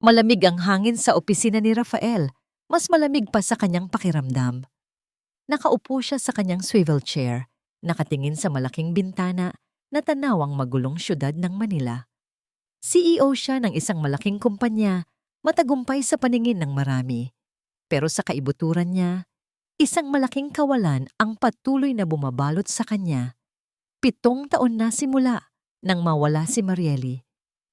Malamig ang hangin sa opisina ni Rafael. Mas malamig pa sa kanyang pakiramdam. Nakaupo siya sa kanyang swivel chair, nakatingin sa malaking bintana na tanawang magulong syudad ng Manila. CEO siya ng isang malaking kumpanya, matagumpay sa paningin ng marami. Pero sa kaibuturan niya, isang malaking kawalan ang patuloy na bumabalot sa kanya. 7 taon na simula nang mawala si Mariely.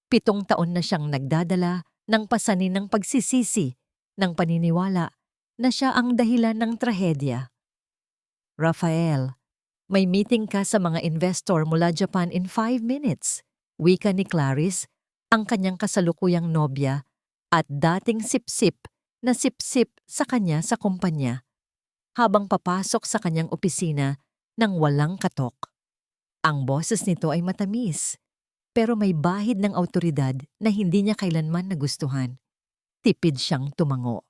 7 taon na siyang nagdadala ng pasanin ng pagsisisi, ng paniniwala na siya ang dahilan ng trahedya. Rafael, may meeting ka sa mga investor mula Japan in 5 minutes. Wika ni Clarice, ang kanyang kasalukuyang nobya at dating sipsip na sipsip sa kanya sa kumpanya. Habang papasok sa kanyang opisina nang walang katok. Ang boses nito ay matamis, pero may bahid ng awtoridad na hindi niya kailanman nagustuhan. Tipid siyang tumango.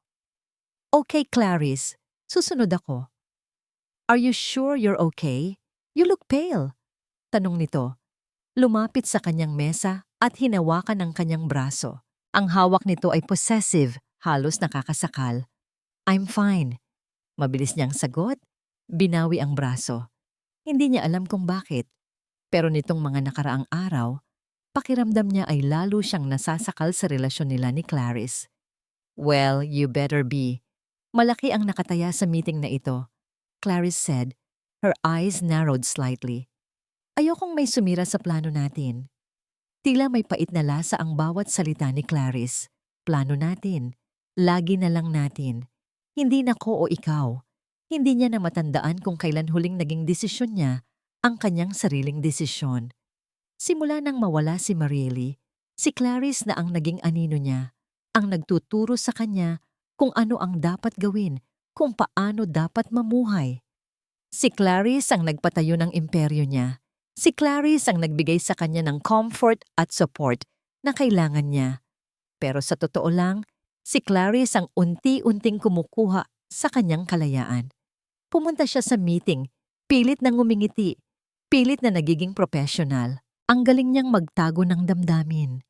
Okay, Clarice, susunod ako. Are you sure you're okay? You look pale. Tanong nito. Lumapit sa kanyang mesa at hinawakan ang kanyang braso. Ang hawak nito ay possessive, halos nakakasakal. I'm fine. Mabilis niyang sagot, binawi ang braso. Hindi niya alam kung bakit. Pero nitong mga nakaraang araw, pakiramdam niya ay lalo siyang nasasakal sa relasyon nila ni Clarice. Well, you better be. Malaki ang nakataya sa meeting na ito. Clarice said, her eyes narrowed slightly. Ayokong may sumira sa plano natin. Tila may pait na lasa ang bawat salita ni Clarice. Plano natin. Lagi na lang natin. Hindi nako o ikaw. Hindi niya na matandaan kung kailan huling naging desisyon niya ang kanyang sariling desisyon. Simula nang mawala si Mariely, si Clarice na ang naging anino niya, ang nagtuturo sa kanya kung ano ang dapat gawin, kung paano dapat mamuhay. Si Clarice ang nagpatayo ng imperyo niya. Si Clarice ang nagbigay sa kanya ng comfort at support na kailangan niya. Pero sa totoo lang, si Clarice ang unti-unting kumukuha sa kanyang kalayaan. Pumunta siya sa meeting, pilit na ngumingiti, pilit na nagiging professional. Ang galing niyang magtago ng damdamin.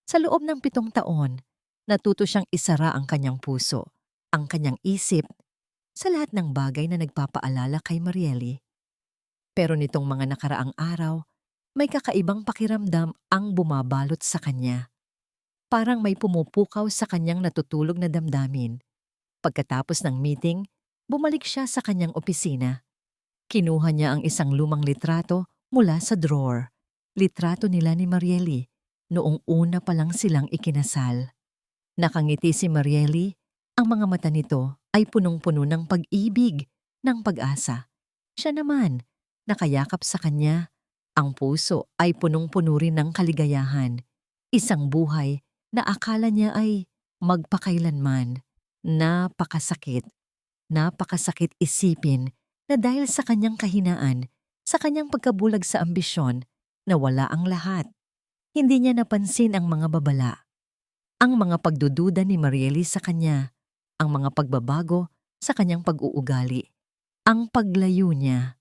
Sa loob ng 7 taon, natuto siyang isara ang kanyang puso, ang kanyang isip, sa lahat ng bagay na nagpapaalala kay Mariely. Pero nitong mga nakaraang araw, may kakaibang pakiramdam ang bumabalot sa kanya. Parang may pumupukaw sa kanyang natutulog na damdamin. Pagkatapos ng meeting, bumalik siya sa kanyang opisina. Kinuha niya ang isang lumang litrato mula sa drawer. Litrato nila ni Mariely noong una pa lang silang ikinasal. Nakangiti si Mariely, ang mga mata nito ay punong-puno ng pag-ibig, ng pag-asa. Siya naman, nakayakap sa kanya, ang puso ay punong-puno rin ng kaligayahan. Isang buhay na akala niya ay magpakailanman. Napakasakit isipin na dahil sa kanyang kahinaan, sa kanyang pagkabulag sa ambisyon, nawala ang lahat. Hindi niya napansin ang mga babala. Ang mga pagdududa ni Mariely sa kanya, ang mga pagbabago sa kanyang pag-uugali, ang paglayo niya.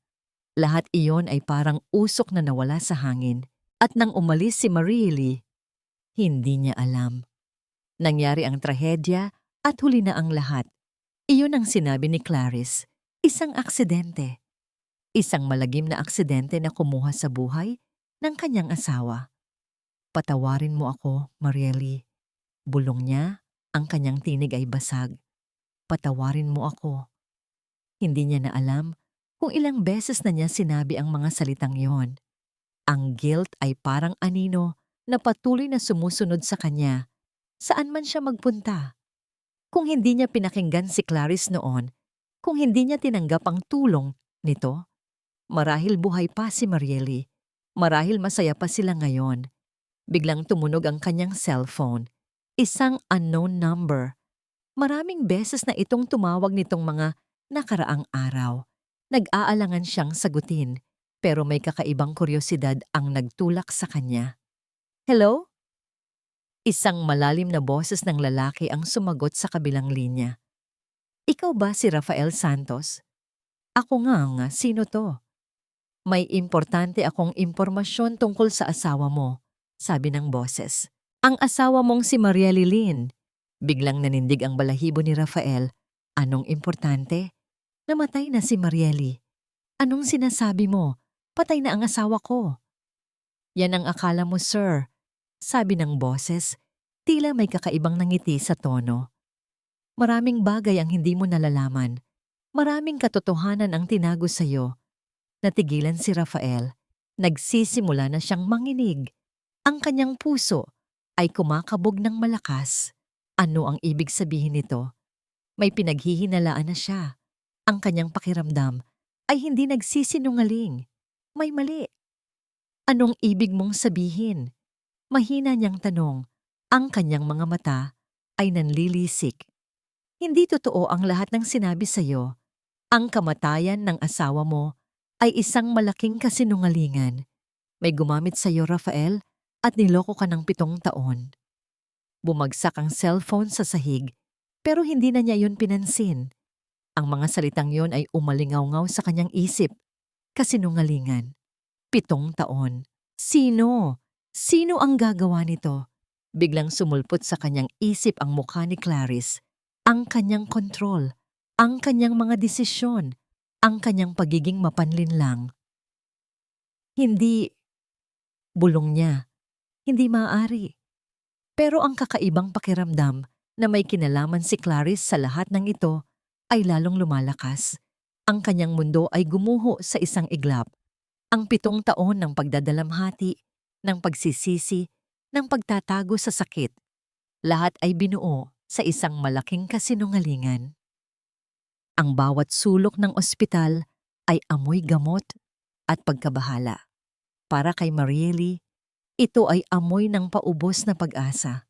Lahat iyon ay parang usok na nawala sa hangin. At nang umalis si Mariely, hindi niya alam. Nangyari ang trahedya at huli na ang lahat. Iyon ang sinabi ni Clarice, isang aksidente. Isang malagim na aksidente na kumuha sa buhay ng kanyang asawa. Patawarin mo ako, Mariely. Bulong niya, ang kanyang tinig ay basag. Patawarin mo ako. Hindi niya na alam kung ilang beses na niya sinabi ang mga salitang yon. Ang guilt ay parang anino na patuloy na sumusunod sa kanya, saan man siya magpunta. Kung hindi niya pinakinggan si Clarice noon, kung hindi niya tinanggap ang tulong nito, marahil buhay pa si Mariely. Marahil masaya pa sila ngayon. Biglang tumunog ang kanyang cellphone. Isang unknown number. Maraming beses na itong tumawag nitong mga nakaraang araw. Nag-aalangan siyang sagutin, pero may kakaibang kuryosidad ang nagtulak sa kanya. Hello? Isang malalim na boses ng lalaki ang sumagot sa kabilang linya. Ikaw ba si Rafael Santos? Ako nga, sino to? May importante akong impormasyon tungkol sa asawa mo, sabi ng boses. Ang asawa mong si Maria Lilin. Biglang nanindig ang balahibo ni Rafael. Anong importante? Namatay na si Marieli. Anong sinasabi mo? Patay na ang asawa ko. Yan ang akala mo, sir. Sabi ng boses, tila may kakaibang nangiti sa tono. Maraming bagay ang hindi mo nalalaman. Maraming katotohanan ang tinago sa'yo. Natigilan si Rafael. Nagsisimula na siyang manginig. Ang kanyang puso ay kumakabog ng malakas. Ano ang ibig sabihin nito? May pinaghihinalaan na siya. Ang kanyang pakiramdam ay hindi nagsisinungaling. May mali. Anong ibig mong sabihin? Mahina niyang tanong. Ang kanyang mga mata ay nanlilisik. Hindi totoo ang lahat ng sinabi sa'yo. Ang kamatayan ng asawa mo ay isang malaking kasinungalingan. May gumamit sa'yo, Rafael, at niloko ka ng 7 taon. Bumagsak ang cellphone sa sahig, pero hindi na niya yun pinansin. Ang mga salitang yon ay umalingaw-ngaw sa kanyang isip. Kasinungalingan. 7 taon. Sino? Sino ang gagawa nito? Biglang sumulpot sa kanyang isip ang mukha ni Clarice. Ang kanyang kontrol. Ang kanyang mga desisyon. Ang kanyang pagiging mapanlinlang. Hindi. Bulong niya. Hindi maaari. Pero ang kakaibang pakiramdam na may kinalaman si Clarice sa lahat ng ito ay lalong lumalakas. Ang kanyang mundo ay gumuho sa isang iglap. Ang 7 taon ng pagdadalamhati, ng pagsisisi, ng pagtatago sa sakit. Lahat ay binuo sa isang malaking kasinungalingan. Ang bawat sulok ng ospital ay amoy gamot at pagkabahala. Para kay Marieli, ito ay amoy ng paubos na pag-asa.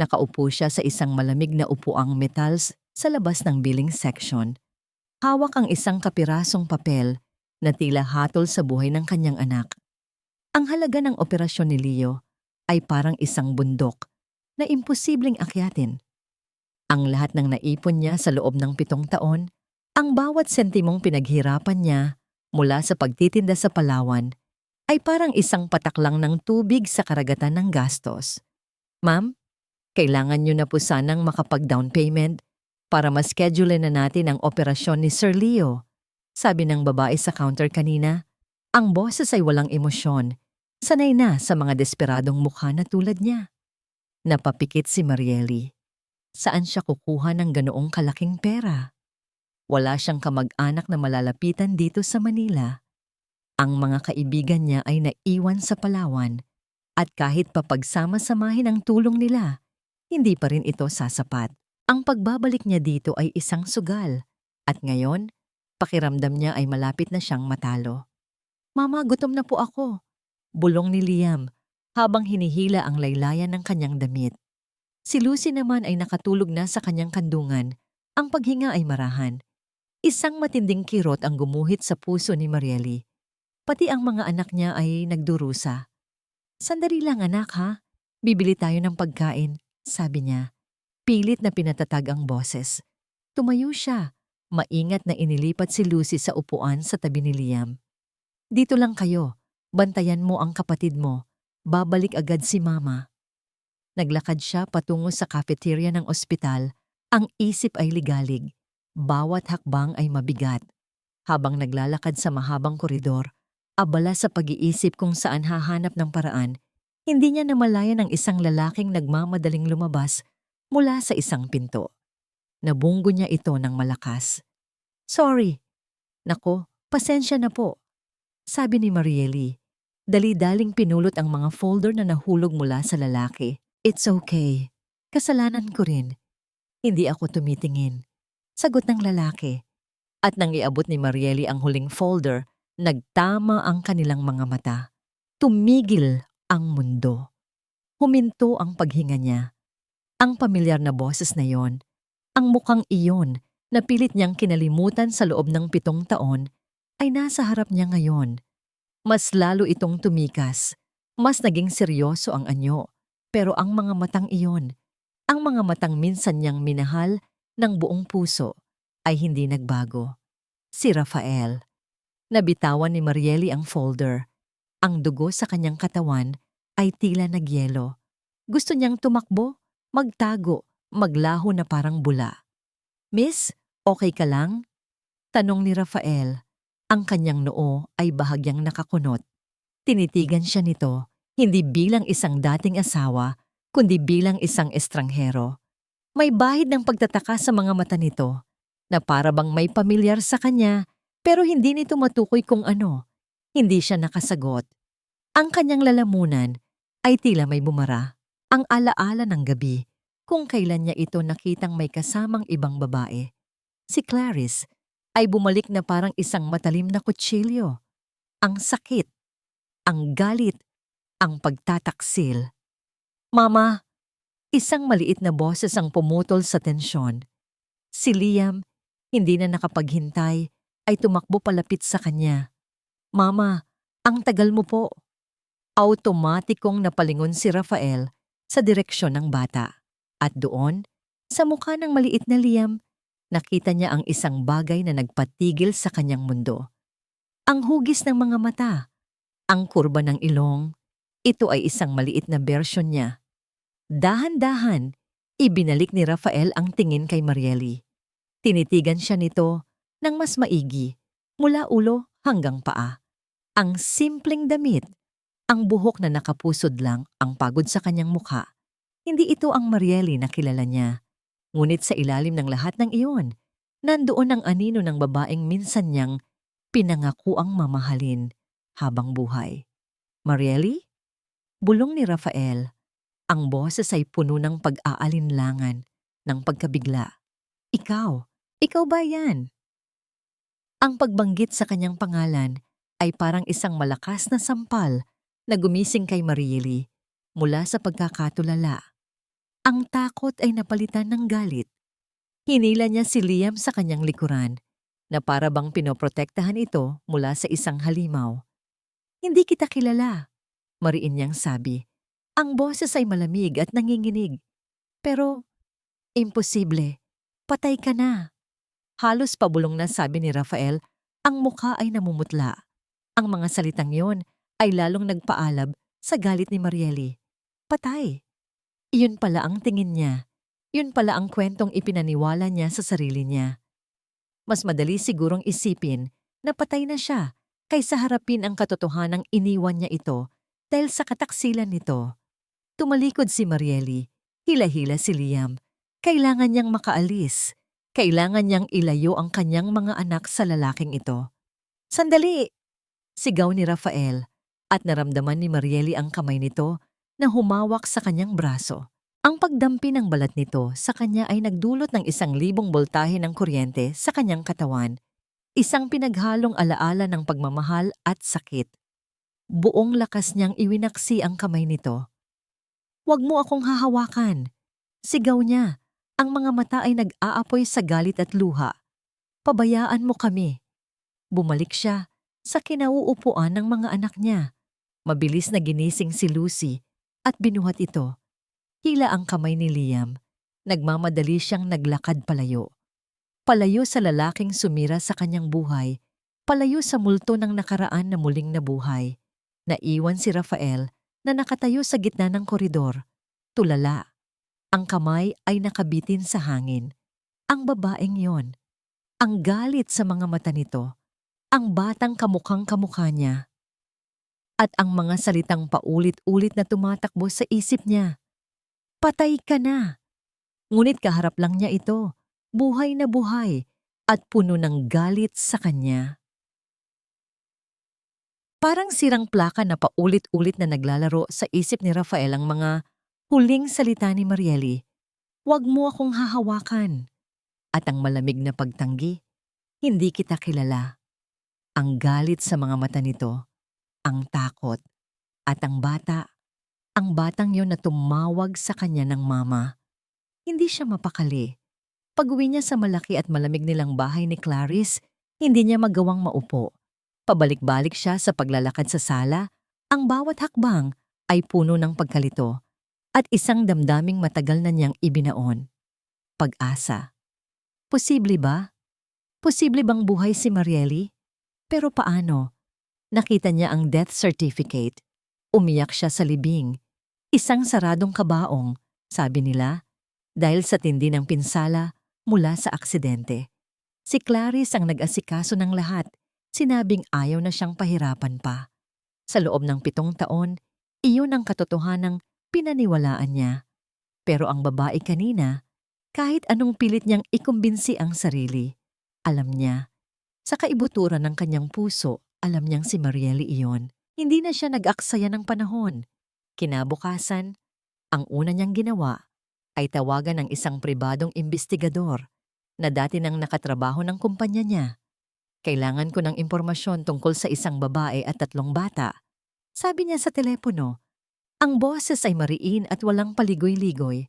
Nakaupo siya sa isang malamig na upuang metals sa labas ng billing section. Hawak ang isang kapirasong papel na tila hatol sa buhay ng kanyang anak. Ang halaga ng operasyon ni Leo ay parang isang bundok na imposibleng akyatin. Ang lahat ng naipon niya sa loob ng 7 taon, ang bawat sentimong pinaghirapan niya mula sa pagtitinda sa Palawan, ay parang isang patak lang ng tubig sa karagatan ng gastos. Ma'am, kailangan niyo na po sanang makapag-down payment para ma-schedule na natin ang operasyon ni Sir Leo. Sabi ng babae sa counter kanina. Ang boses ay walang emosyon. Sanay na sa mga desperadong mukha na tulad niya. Napapikit si Marieli. Saan siya kukuha ng ganoong kalaking pera? Wala siyang kamag-anak na malalapitan dito sa Manila. Ang mga kaibigan niya ay naiwan sa Palawan at kahit papagsama-samahin ang tulong nila, hindi pa rin ito sasapat. Ang pagbabalik niya dito ay isang sugal at ngayon, pakiramdam niya ay malapit na siyang matalo. Mama, gutom na po ako. Bulong ni Liam habang hinihila ang laylayan ng kanyang damit. Si Lucy naman ay nakatulog na sa kanyang kandungan. Ang paghinga ay marahan. Isang matinding kirot ang gumuhit sa puso ni Marieli. Pati ang mga anak niya ay nagdurusa. Sandali lang anak ha, bibili tayo ng pagkain, sabi niya. Pilit na pinatatag ang boses. Tumayo siya. Maingat na inilipat si Lucy sa upuan sa tabi ni Liam. Dito lang kayo. Bantayan mo ang kapatid mo. Babalik agad si Mama. Naglakad siya patungo sa cafeteria ng ospital. Ang isip ay ligalig. Bawat hakbang ay mabigat. Habang naglalakad sa mahabang koridor, abala sa pag-iisip kung saan hahanap ng paraan, hindi niya namalayan ang isang lalaking nagmamadaling lumabas mula sa isang pinto. Nabunggo niya ito ng malakas. Sorry. Nako, pasensya na po. Sabi ni Marieli. Dali-daling pinulot ang mga folder na nahulog mula sa lalaki. It's okay. Kasalanan ko rin. Hindi ako tumitingin. Sagot ng lalaki. At nang iabot ni Marieli ang huling folder, nagtama ang kanilang mga mata. Tumigil ang mundo. Huminto ang paghinga niya. Ang pamilyar na boses na yon, ang mukhang iyon na pilit niyang kinalimutan sa loob ng 7 taon, ay nasa harap niya ngayon. Mas lalo itong tumikas. Mas naging seryoso ang anyo. Pero ang mga matang iyon, ang mga matang minsan niyang minahal ng buong puso, ay hindi nagbago. Si Rafael. Nabitawan ni Marieli ang folder. Ang dugo sa kanyang katawan ay tila nagyelo. Gusto niyang tumakbo, magtago, maglaho na parang bula. "Miss, okay ka lang?" Tanong ni Rafael. Ang kanyang noo ay bahagyang nakakunot. Tinitigan siya nito, hindi bilang isang dating asawa, kundi bilang isang estranghero. May bahid ng pagtataka sa mga mata nito, na para bang may pamilyar sa kanya, pero hindi nito matukoy kung ano. Hindi siya nakasagot. Ang kanyang lalamunan ay tila may bumara. Ang alaala ng gabi, kung kailan niya ito nakitang may kasamang ibang babae. Si Clarice ay bumalik na parang isang matalim na kutsilyo. Ang sakit, ang galit, ang pagtataksil. "Mama!" Isang maliit na boses ang pumutol sa tensyon. Si Liam, hindi na nakapaghintay, ay tumakbo palapit sa kanya. "Mama, ang tagal mo po." Automatikong napalingon si Rafael sa direksyon ng bata. At doon, sa mukha ng maliit na Liam, nakita niya ang isang bagay na nagpatigil sa kanyang mundo. Ang hugis ng mga mata, ang kurba ng ilong, ito ay isang maliit na bersyon niya. Dahan-dahan, ibinalik ni Rafael ang tingin kay Marieli. Tinitigan siya nito ng mas maigi, mula ulo hanggang paa. Ang simpleng damit, ang buhok na nakapusod lang ang pagod sa kanyang mukha. Hindi ito ang Marieli na kilala niya. Ngunit sa ilalim ng lahat ng iyon, nandoon ang anino ng babaeng minsan niyang pinangakuang mamahalin habang buhay. "Marieli?" Bulong ni Rafael. Ang boses ay puno ng pag-aalinlangan, ng pagkabigla. "Ikaw? Ikaw ba yan?" Ang pagbanggit sa kanyang pangalan ay parang isang malakas na sampal na gumising kay Marieli mula sa pagkakatulala. Ang takot ay napalitan ng galit. Hinila niya si Liam sa kanyang likuran na para bang pinoprotektahan ito mula sa isang halimaw. "Hindi kita kilala," mariin niyang sabi. Ang boses ay malamig at nanginginig. "Pero, imposible. Patay ka na." Halos pabulong na sabi ni Rafael, ang mukha ay namumutla. Ang mga salitang yon ay lalong nagpaalab sa galit ni Marieli. Patay. Iyon pala ang tingin niya. Yun pala ang kwentong ipinaniwala niya sa sarili niya. Mas madali sigurong isipin na patay na siya kaysa harapin ang katotohanang iniwan niya ito dahil sa kataksilan nito. Tumalikod si Marieli, hila-hila si Liam. Kailangan niyang makaalis. Kailangan niyang ilayo ang kanyang mga anak sa lalaking ito. "Sandali!" Sigaw ni Rafael, at naramdaman ni Marieli ang kamay nito na humawak sa kanyang braso. Ang pagdampi ng balat nito sa kanya ay nagdulot ng 1,000 boltahe ng kuryente sa kanyang katawan. Isang pinaghalong alaala ng pagmamahal at sakit. Buong lakas niyang iwinaksi ang kamay nito. "Huwag mo akong hahawakan!" Sigaw niya. Ang mga mata ay nag-aapoy sa galit at luha. "Pabayaan mo kami." Bumalik siya sa kinauupuan ng mga anak niya. Mabilis na ginising si Lucy at binuhat ito. Hila ang kamay ni Liam. Nagmamadali siyang naglakad palayo. Palayo sa lalaking sumira sa kanyang buhay. Palayo sa multo ng nakaraan na muling nabuhay. Naiwan si Rafael na nakatayo sa gitna ng koridor. Tulala. Ang kamay ay nakabitin sa hangin. Ang babaeng yon. Ang galit sa mga mata nito. Ang batang kamukhang kamukha niya. At ang mga salitang paulit-ulit na tumatakbo sa isip niya. "Patay ka na." Ngunit kaharap lang niya ito. Buhay na buhay at puno ng galit sa kanya. Parang sirang plaka na paulit-ulit na naglalaro sa isip ni Rafael ang mga huling salita ni Marieli. "Huwag mo akong hahawakan." At ang malamig na pagtanggi, "Hindi kita kilala." Ang galit sa mga mata nito, ang takot, at ang batang yon na tumawag sa kanya ng mama. Hindi siya mapakali. Pag-uwi niya sa malaki at malamig nilang bahay ni Clarice, hindi niya magawang maupo. Pabalik-balik siya sa paglalakad sa sala, ang bawat hakbang ay puno ng pagkalito at isang damdaming matagal na niyang ibinaon. Pag-asa. Posible ba? Posible bang buhay si Marieli? Pero paano? Nakita niya ang death certificate. Umiyak siya sa libing. Isang saradong kabaong, sabi nila, dahil sa tindi ng pinsala mula sa aksidente. Si Clarice ang nag-asikaso ng lahat, sinabing ayaw na siyang pahirapan pa. Sa loob ng 7 taon, iyon ang katotohanang pinaniwalaan niya. Pero ang babae kanina, kahit anong pilit niyang ikumbinsi ang sarili, alam niya, sa kaibuturan ng kanyang puso, alam niyang si Marieli iyon. Hindi na siya nag-aksaya ng panahon. Kinabukasan, ang una niyang ginawa ay tawagan ng isang pribadong imbestigador na dati nang nakatrabaho ng kumpanya niya. Kailangan ko ng impormasyon tungkol sa isang babae at 3 bata. Sabi niya sa telepono, ang boses ay mariin at walang paligoy-ligoy.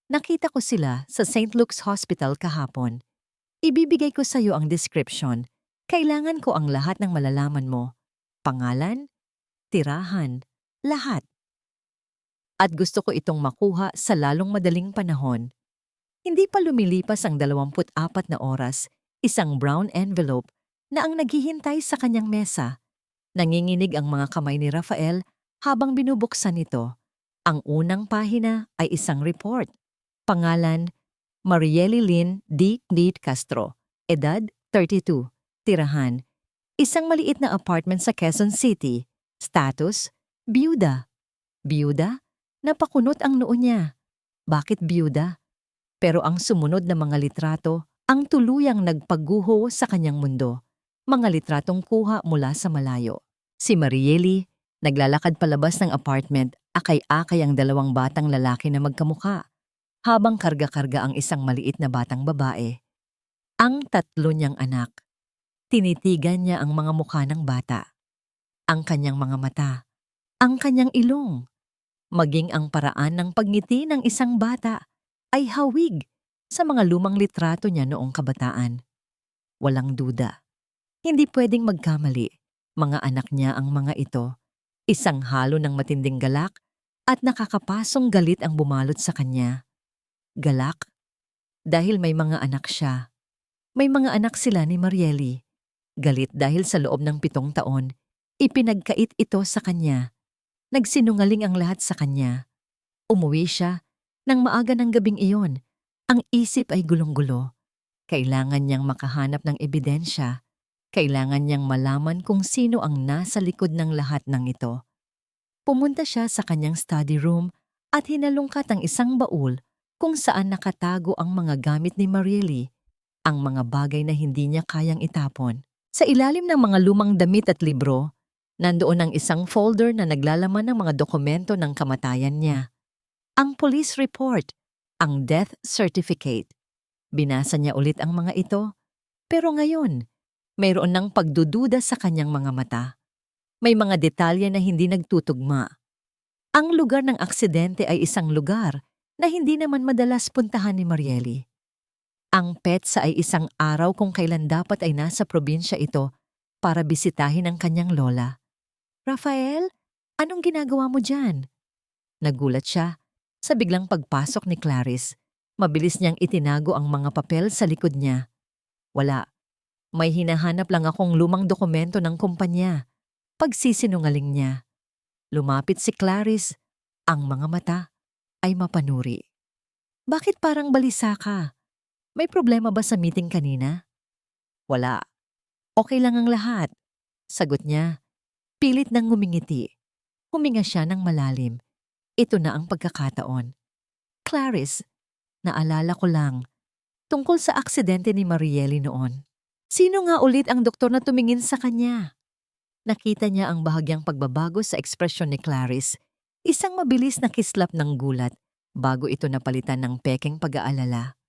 Nakita ko sila sa St. Luke's Hospital kahapon. Ibibigay ko sa iyo ang description. Kailangan ko ang lahat ng malalaman mo. Pangalan, tirahan, lahat. At gusto ko itong makuha sa lalong madaling panahon. Hindi pa lumilipas ang 24 na oras, isang brown envelope na ang naghihintay sa kanyang mesa. Nanginginig ang mga kamay ni Rafael habang binubuksan ito. Ang unang pahina ay isang report. Pangalan, Marieli Lynn D. Castro. Edad, 32. Tirahan, isang maliit na apartment sa Quezon City. Status, biyuda. Biyuda? Napakunot ang noo niya. Bakit biyuda? Pero ang sumunod na mga litrato ang tuluyang nagpaguho sa kanyang mundo. Mga litratong kuha mula sa malayo. Si Marieli, naglalakad palabas ng apartment, akay-akay ang 2 batang lalaki na magkamukha, habang karga-karga ang isang maliit na batang babae. Ang 3 niyang anak. Tinitigan niya ang mga mukha ng bata. Ang kanyang mga mata. Ang kanyang ilong. Maging ang paraan ng pagngiti ng isang bata ay hawig sa mga lumang litrato niya noong kabataan. Walang duda. Hindi pwedeng magkamali. Mga anak niya ang mga ito. Isang halo ng matinding galak at nakakapasong galit ang bumalot sa kanya. Galak? Dahil may mga anak siya. May mga anak sila ni Marieli. Galit dahil sa loob ng 7 taon, ipinagkait ito sa kanya. Nagsinungaling ang lahat sa kanya. Umuwi siya nang maaga ng gabing iyon. Ang isip ay gulong-gulo. Kailangan niyang makahanap ng ebidensya. Kailangan niyang malaman kung sino ang nasa likod ng lahat ng ito. Pumunta siya sa kanyang study room at hinalungkat ang isang baul kung saan nakatago ang mga gamit ni Marieli, ang mga bagay na hindi niya kayang itapon. Sa ilalim ng mga lumang damit at libro, nandoon ang isang folder na naglalaman ng mga dokumento ng kamatayan niya. Ang police report, ang death certificate. Binasa niya ulit ang mga ito, pero ngayon, mayroon ng pagdududa sa kanyang mga mata. May mga detalye na hindi nagtutugma. Ang lugar ng aksidente ay isang lugar na hindi naman madalas puntahan ni Marieli. Ang petsa ay isang araw kung kailan dapat ay nasa probinsya ito para bisitahin ang kanyang lola. Rafael, anong ginagawa mo dyan? Nagulat siya sa biglang pagpasok ni Clarice. Mabilis niyang itinago ang mga papel sa likod niya. Wala. May hinahanap lang akong lumang dokumento ng kumpanya. Pagsisinungaling niya. Lumapit si Clarice. Ang mga mata ay mapanuri. Bakit parang balisa ka? May problema ba sa meeting kanina? Wala. Okay lang ang lahat. Sagot niya. Pilit nang ngumingiti. Huminga siya ng malalim. Ito na ang pagkakataon. Clarice, naalala ko lang. Tungkol sa aksidente ni Marieli noon. Sino nga ulit ang doktor na tumingin sa kanya? Nakita niya ang bahagyang pagbabago sa ekspresyon ni Clarice. Isang mabilis na kislap ng gulat bago ito napalitan ng pekeng pag-aalala.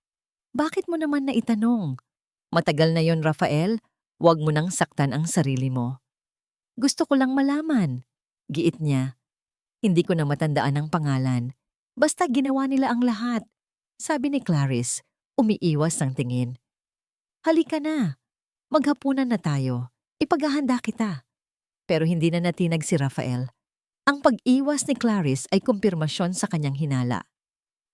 Bakit mo naman naitanong? Matagal na yon, Rafael. Huwag mo nang saktan ang sarili mo. Gusto ko lang malaman. Giit niya. Hindi ko na matandaan ang pangalan. Basta ginawa nila ang lahat. Sabi ni Clarice, umiiwas ng tingin. Halika na. Maghapunan na tayo. Ipaghahanda kita. Pero hindi na natinag si Rafael. Ang pag-iwas ni Clarice ay kumpirmasyon sa kanyang hinala.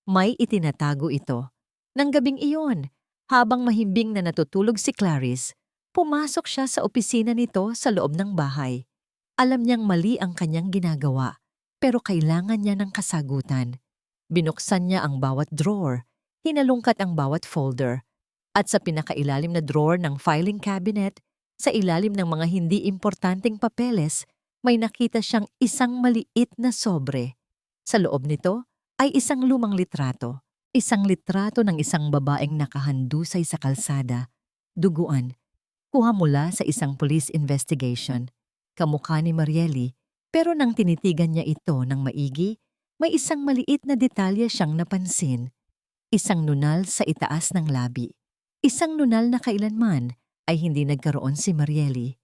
May itinatago ito. Nang gabing iyon, habang mahimbing na natutulog si Clarice, pumasok siya sa opisina nito sa loob ng bahay. Alam niyang mali ang kanyang ginagawa, pero kailangan niya ng kasagutan. Binuksan niya ang bawat drawer, hinalungkat ang bawat folder, at sa pinakailalim na drawer ng filing cabinet, sa ilalim ng mga hindi importanteng papeles, may nakita siyang isang maliit na sobre. Sa loob nito ay isang lumang litrato. Isang litrato ng isang babaeng nakahandusay sa kalsada, duguan, kuha mula sa isang police investigation. Kamukha ni Marieli, pero nang tinitigan niya ito ng maigi, may isang maliit na detalye siyang napansin. Isang nunal sa itaas ng labi. Isang nunal na kailanman ay hindi nagkaroon si Marieli.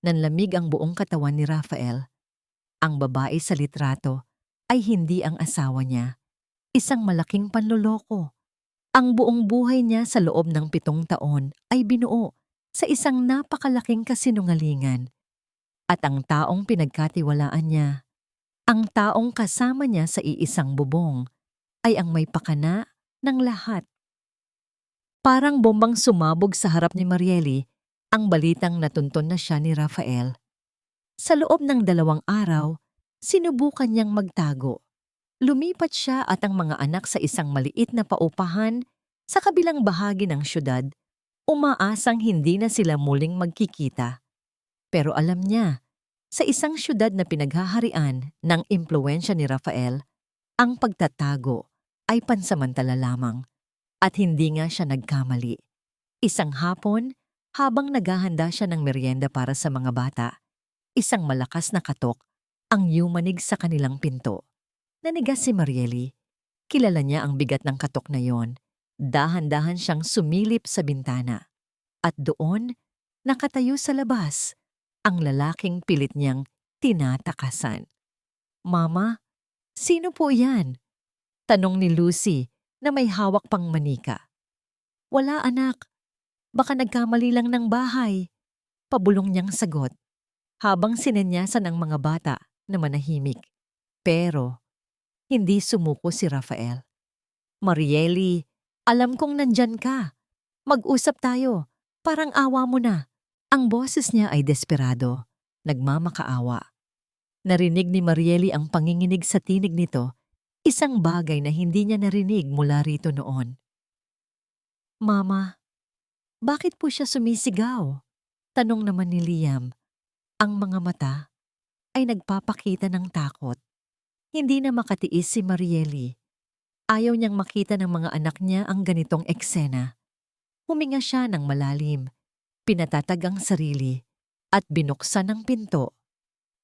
Nanlamig ang buong katawan ni Rafael. Ang babae sa litrato ay hindi ang asawa niya. Isang malaking panloloko. Ang buong buhay niya sa loob ng 7 taon ay binuo sa isang napakalaking kasinungalingan. At ang taong pinagkatiwalaan niya, ang taong kasama niya sa iisang bubong, ay ang may pakana ng lahat. Parang bombang sumabog sa harap ni Marieli ang balitang natunton na siya ni Rafael. Sa loob ng 2 araw, sinubukan niyang magtago. Lumipat siya at ang mga anak sa isang maliit na paupahan sa kabilang bahagi ng syudad, umaasang hindi na sila muling magkikita. Pero alam niya, sa isang syudad na pinaghaharian ng impluwensya ni Rafael, ang pagtatago ay pansamantala lamang at hindi nga siya nagkamali. Isang hapon, habang naghahanda siya ng merienda para sa mga bata, isang malakas na katok ang yumanig sa kanilang pinto. Nanigas si Marieli. Kilala niya ang bigat ng katok na yon. Dahan-dahan siyang sumilip sa bintana. At doon, nakatayo sa labas, ang lalaking pilit niyang tinatakasan. "Mama, sino po yan?" Tanong ni Lucy na may hawak pang manika. "Wala anak, baka nagkamali lang ng bahay." Pabulong niyang sagot, habang sinenyasan ng mga bata na manahimik. Pero hindi sumuko si Rafael. "Marieli, alam kong nandyan ka. Mag-usap tayo. Parang awa mo na." Ang boses niya ay desperado, nagmamakaawa. Narinig ni Marieli ang panginginig sa tinig nito, isang bagay na hindi niya narinig mula rito noon. "Mama, bakit po siya sumisigaw?" Tanong naman ni Liam. Ang mga mata ay nagpapakita ng takot. Hindi na makatiis si Marieli. Ayaw niyang makita ng mga anak niya ang ganitong eksena. Huminga siya ng malalim, pinatatag ang sarili, at binuksan ang pinto.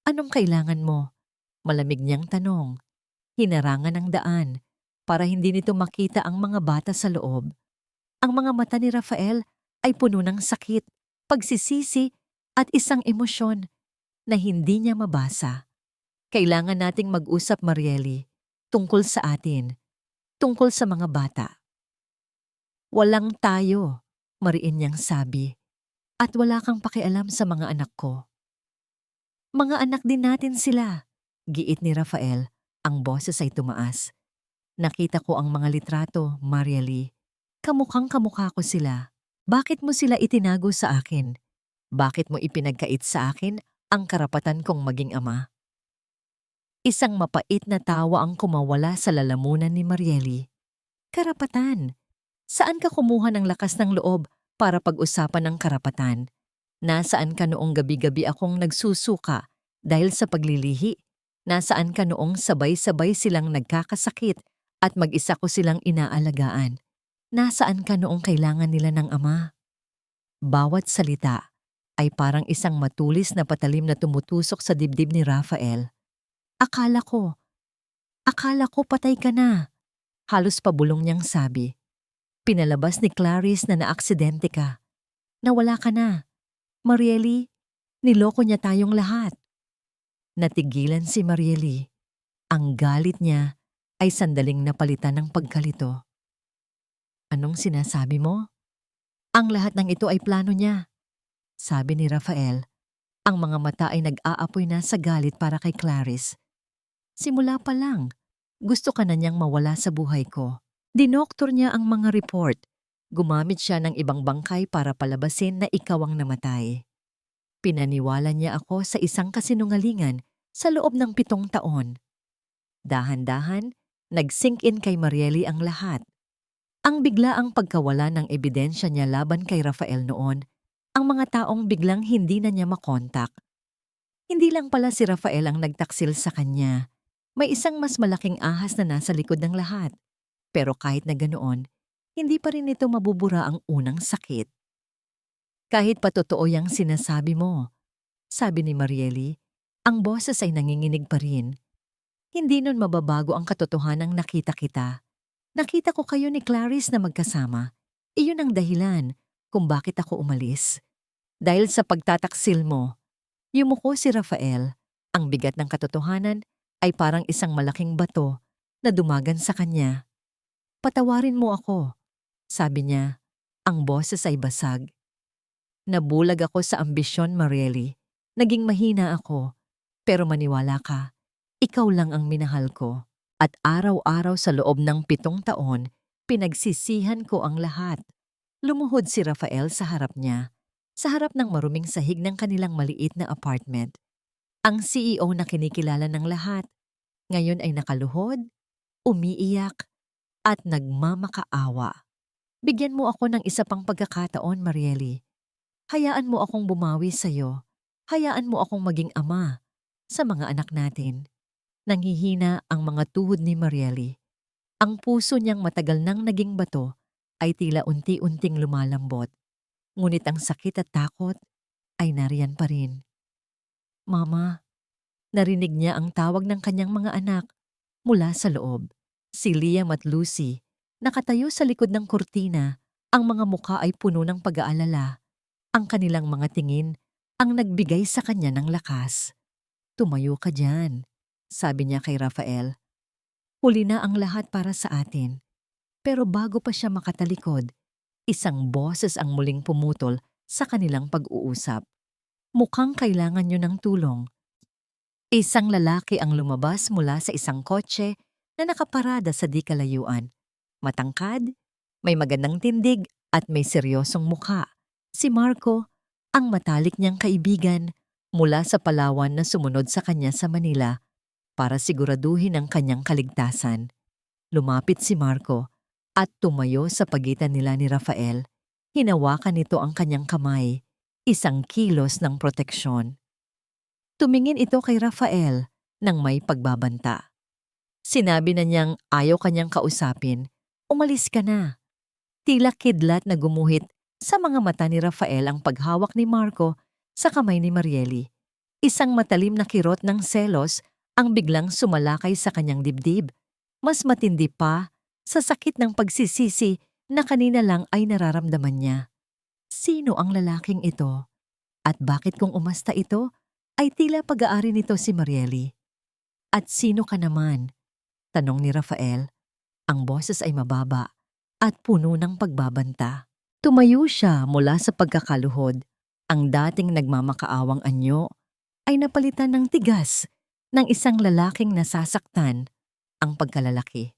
"Anong kailangan mo?" Malamig niyang tanong. Hinarangan ang daan para hindi nito makita ang mga bata sa loob. Ang mga mata ni Rafael ay puno ng sakit, pagsisisi at isang emosyon na hindi niya mabasa. "Kailangan nating mag-usap, Marieli, tungkol sa atin, tungkol sa mga bata." "Walang tayo," mariin niyang sabi, "at wala kang pakialam sa mga anak ko." "Mga anak din natin sila," giit ni Rafael, ang boses ay tumaas. "Nakita ko ang mga litrato, Marieli. Kamukhang kamukha ko sila. Bakit mo sila itinago sa akin? Bakit mo ipinagkait sa akin ang karapatan kong maging ama?" Isang mapait na tawa ang kumawala sa lalamunan ni Marieli. "Karapatan? Saan ka kumuha ng lakas ng loob para pag-usapan ng karapatan? Nasaan ka noong gabi-gabi akong nagsusuka dahil sa paglilihi? Nasaan ka noong sabay-sabay silang nagkakasakit at mag-isa ko silang inaalagaan? Nasaan ka noong kailangan nila ng ama?" Bawat salita ay parang isang matulis na patalim na tumutusok sa dibdib ni Rafael. Akala ko patay ka na." Halos pabulong niyang sabi. "Pinalabas ni Clarice na naaksidente ka. Nawala ka na. Marieli, niloko niya tayong lahat." Natigilan si Marieli. Ang galit niya ay sandaling napalitan ng pagkalito. "Anong sinasabi mo?" "Ang lahat ng ito ay plano niya," sabi ni Rafael. Ang mga mata ay nag-aapoy na sa galit para kay Clarice. "Simula pa lang, gusto ka na niyang mawala sa buhay ko." Dinoktor niya ang mga report. Gumamit siya ng ibang bangkay para palabasin na ikaw ang namatay. Pinaniwala niya ako sa isang kasinungalingan sa loob ng 7 taon. Dahan-dahan, nag-sink in kay Marieli ang lahat. Ang biglaang pagkawala ng ebidensya niya laban kay Rafael noon, ang mga taong biglang hindi na niya makontak. Hindi lang pala si Rafael ang nagtaksil sa kanya. May isang mas malaking ahas na nasa likod ng lahat. Pero kahit na ganoon, hindi pa rin ito mabubura ang unang sakit. Kahit pa totoo yang sinasabi mo, sabi ni Marieli, ang boses ay nanginginig pa rin. Hindi nun mababago ang katotohanang nakita kita. Nakita ko kayo ni Clarice na magkasama. Iyon ang dahilan kung bakit ako umalis. Dahil sa pagtataksil mo, yumuko si Rafael. Ang bigat ng katotohanan ay parang isang malaking bato na dumagan sa kanya. Patawarin mo ako, sabi niya. Ang boses ay basag. Nabulag ako sa ambisyon, Marieli. Naging mahina ako. Pero maniwala ka, ikaw lang ang minahal ko. At araw-araw sa loob ng 7 taon, pinagsisihan ko ang lahat. Lumuhod si Rafael sa harap niya, sa harap ng maruming sahig ng kanilang maliit na apartment. Ang CEO na kinikilala ng lahat, ngayon ay nakaluhod, umiiyak, at nagmamakaawa. Bigyan mo ako ng isa pang pagkakataon, Marieli. Hayaan mo akong bumawi sa'yo. Hayaan mo akong maging ama sa mga anak natin. Nanghihina ang mga tuhod ni Marieli. Ang puso niyang matagal nang naging bato ay tila unti-unting lumalambot. Ngunit ang sakit at takot ay nariyan pa rin. Mama, narinig niya ang tawag ng kanyang mga anak mula sa loob. Si Liam at Lucy, nakatayo sa likod ng kurtina, ang mga mukha ay puno ng pag-aalala. Ang kanilang mga tingin ang nagbigay sa kanya ng lakas. Tumayo ka dyan, sabi niya kay Rafael. Huli na ang lahat para sa atin. Pero bago pa siya makatalikod, isang boses ang muling pumutol sa kanilang pag-uusap. Mukhang kailangan niyo ng tulong. Isang lalaki ang lumabas mula sa isang kotse na nakaparada sa di kalayuan. Matangkad, may magandang tindig at may seryosong mukha. Si Marco, ang matalik niyang kaibigan mula sa Palawan na sumunod sa kanya sa Manila para siguraduhin ang kanyang kaligtasan. Lumapit si Marco at tumayo sa pagitan nila ni Rafael. Hinawakan nito ang kanyang kamay, isang kilos ng proteksyon. Tumingin ito kay Rafael nang may pagbabanta. Sinabi na niyang ayaw kanyang kausapin. Umalis ka na. Tila kidlat na gumuhit sa mga mata ni Rafael ang paghawak ni Marco sa kamay ni Marieli. Isang matalim na kirot ng selos ang biglang sumalakay sa kanyang dibdib. Mas matindi pa sa sakit ng pagsisisi na kanina lang ay nararamdaman niya. Sino ang lalaking ito? At bakit kung umasta ito, ay tila pag-aari nito si Marieli? At sino ka naman? Tanong ni Rafael. Ang boses ay mababa at puno ng pagbabanta. Tumayo siya mula sa pagkakaluhod. Ang dating nagmamakaawang anyo ay napalitan ng tigas ng isang lalaking nasasaktan, ang pagkalalaki.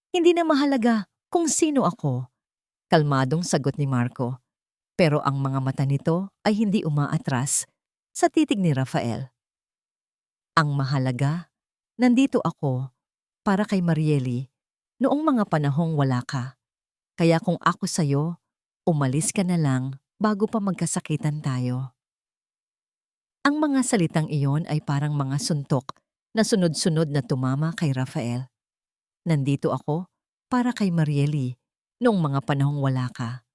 Hindi na mahalaga kung sino ako, kalmadong sagot ni Marco. Pero ang mga mata nito ay hindi umaatras sa titig ni Rafael. Ang mahalaga, nandito ako para kay Marieli noong mga panahong wala ka. Kaya kung ako sa'yo, umalis ka na lang bago pa magkasakitan tayo. Ang mga salitang iyon ay parang mga suntok na sunod-sunod na tumama kay Rafael. Nandito ako para kay Marieli noong mga panahong wala ka.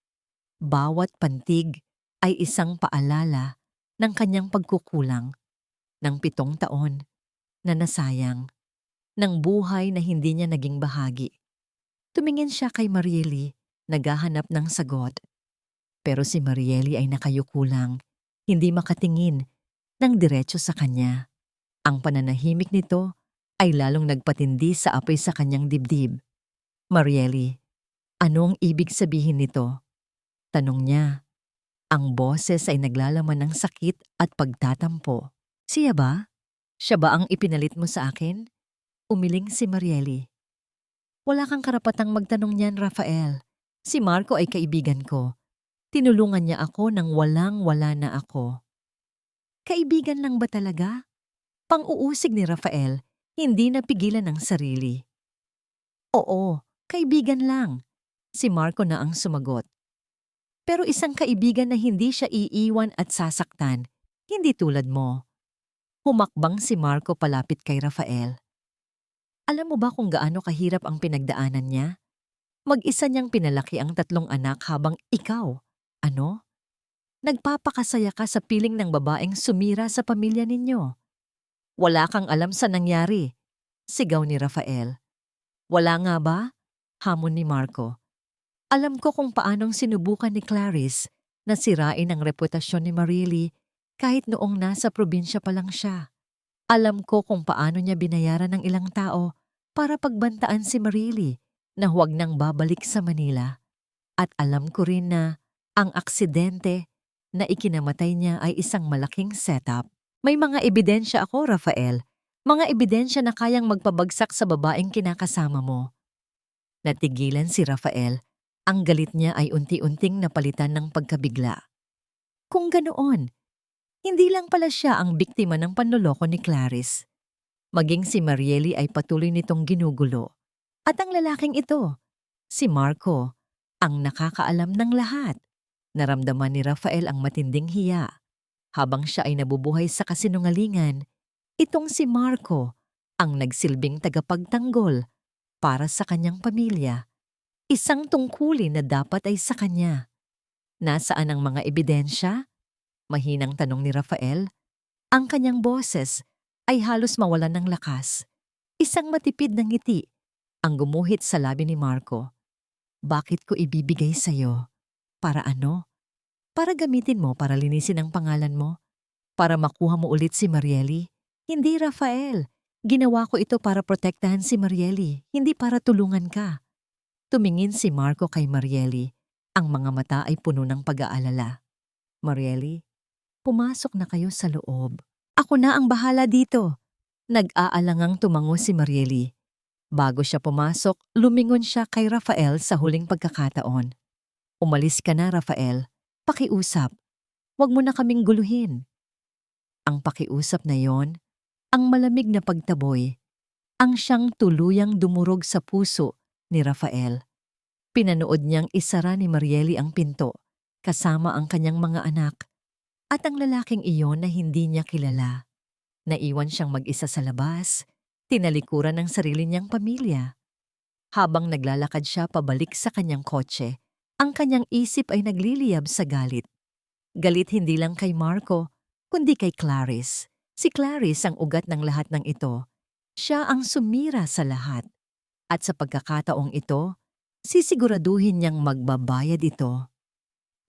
Bawat pantig ay isang paalala ng kanyang pagkukulang, ng 7 taon na nasayang, ng buhay na hindi niya naging bahagi. Tumingin siya kay Marieli, naghahanap ng sagot. Pero si Marieli ay nakayuko lang, hindi makatingin ng diretso sa kanya. Ang pananahimik nito ay lalong nagpatindi sa apoy sa kanyang dibdib. Marieli, anong ibig sabihin nito? Tanong niya. Ang boses ay naglalaman ng sakit at pagtatampo. Siya ba? Siya ba ang ipinalit mo sa akin? Umiling si Marieli. Wala kang karapatang magtanong niyan, Rafael. Si Marco ay kaibigan ko. Tinulungan niya ako nang walang-wala na ako. Kaibigan lang ba talaga? Pang-uusig ni Rafael, Hindi napigilan ng sarili. Oo, kaibigan lang. Si Marco na ang sumagot. Pero isang kaibigan na hindi siya iiwan at sasaktan, hindi tulad mo. Humakbang si Marco palapit kay Rafael. Alam mo ba kung gaano kahirap ang pinagdaanan niya? Mag-isa niyang pinalaki ang 3 anak habang ikaw, ano? Nagpapakasaya ka sa piling ng babaeng sumira sa pamilya ninyo. Wala kang alam sa nangyari, sigaw ni Rafael. Wala nga ba? Hamon ni Marco. Alam ko kung paanong sinubukan ni Clarice na sirain ang reputasyon ni Marily kahit noong nasa probinsya pa lang siya. Alam ko kung paano niya binayaran ng ilang tao para pagbantaan si Marily na huwag nang babalik sa Manila. At alam ko rin na ang aksidente na ikinamatay niya ay isang malaking setup. May mga ebidensya ako, Rafael. Mga ebidensya na kayang magpabagsak sa babaeng kinakasama mo. Natigilan si Rafael. Ang galit niya ay unti-unting napalitan ng pagkabigla. Kung ganoon, hindi lang pala siya ang biktima ng panloloko ni Clarice. Maging si Mariely ay patuloy nitong ginugulo. At ang lalaking ito, si Marco, ang nakakaalam ng lahat. Naramdaman ni Rafael ang matinding hiya. Habang siya ay nabubuhay sa kasinungalingan, itong si Marco ang nagsilbing tagapagtanggol para sa kanyang pamilya. Isang tungkulin na dapat ay sa kanya. Nasaan ang mga ebidensya? Mahinang tanong ni Rafael. Ang kanyang boses ay halos mawalan ng lakas. Isang matipid na ngiti ang gumuhit sa labi ni Marco. Bakit ko ibibigay sa'yo? Para ano? Para gamitin mo para linisin ang pangalan mo? Para makuha mo ulit si Mariely? Hindi, Rafael. Ginawa ko ito para protektahan si Mariely, hindi para tulungan ka. Tumingin si Marco kay Mariely. Ang mga mata ay puno ng pag-aalala. Mariely, pumasok na kayo sa loob. Ako na ang bahala dito. Nag-aalangang tumango si Mariely. Bago siya pumasok, lumingon siya kay Rafael sa huling pagkakataon. Umalis ka na, Rafael. Pakiusap. Huwag mo na kaming guluhin. Ang pakiusap na yon, ang malamig na pagtaboy, ang siyang tuluyang dumurog sa puso ni Rafael. Pinanood niyang isara ni Mariely ang pinto, kasama ang kanyang mga anak, at ang lalaking iyon na hindi niya kilala. Naiwan siyang mag-isa sa labas, tinalikuran ng sarili niyang pamilya. Habang naglalakad siya pabalik sa kanyang kotse, ang kanyang isip ay nagliliyab sa galit. Galit hindi lang kay Marco, kundi kay Clarice. Si Clarice ang ugat ng lahat ng ito. Siya ang sumira sa lahat. At sa pagkakataong ito, sisiguraduhin niyang magbabayad ito.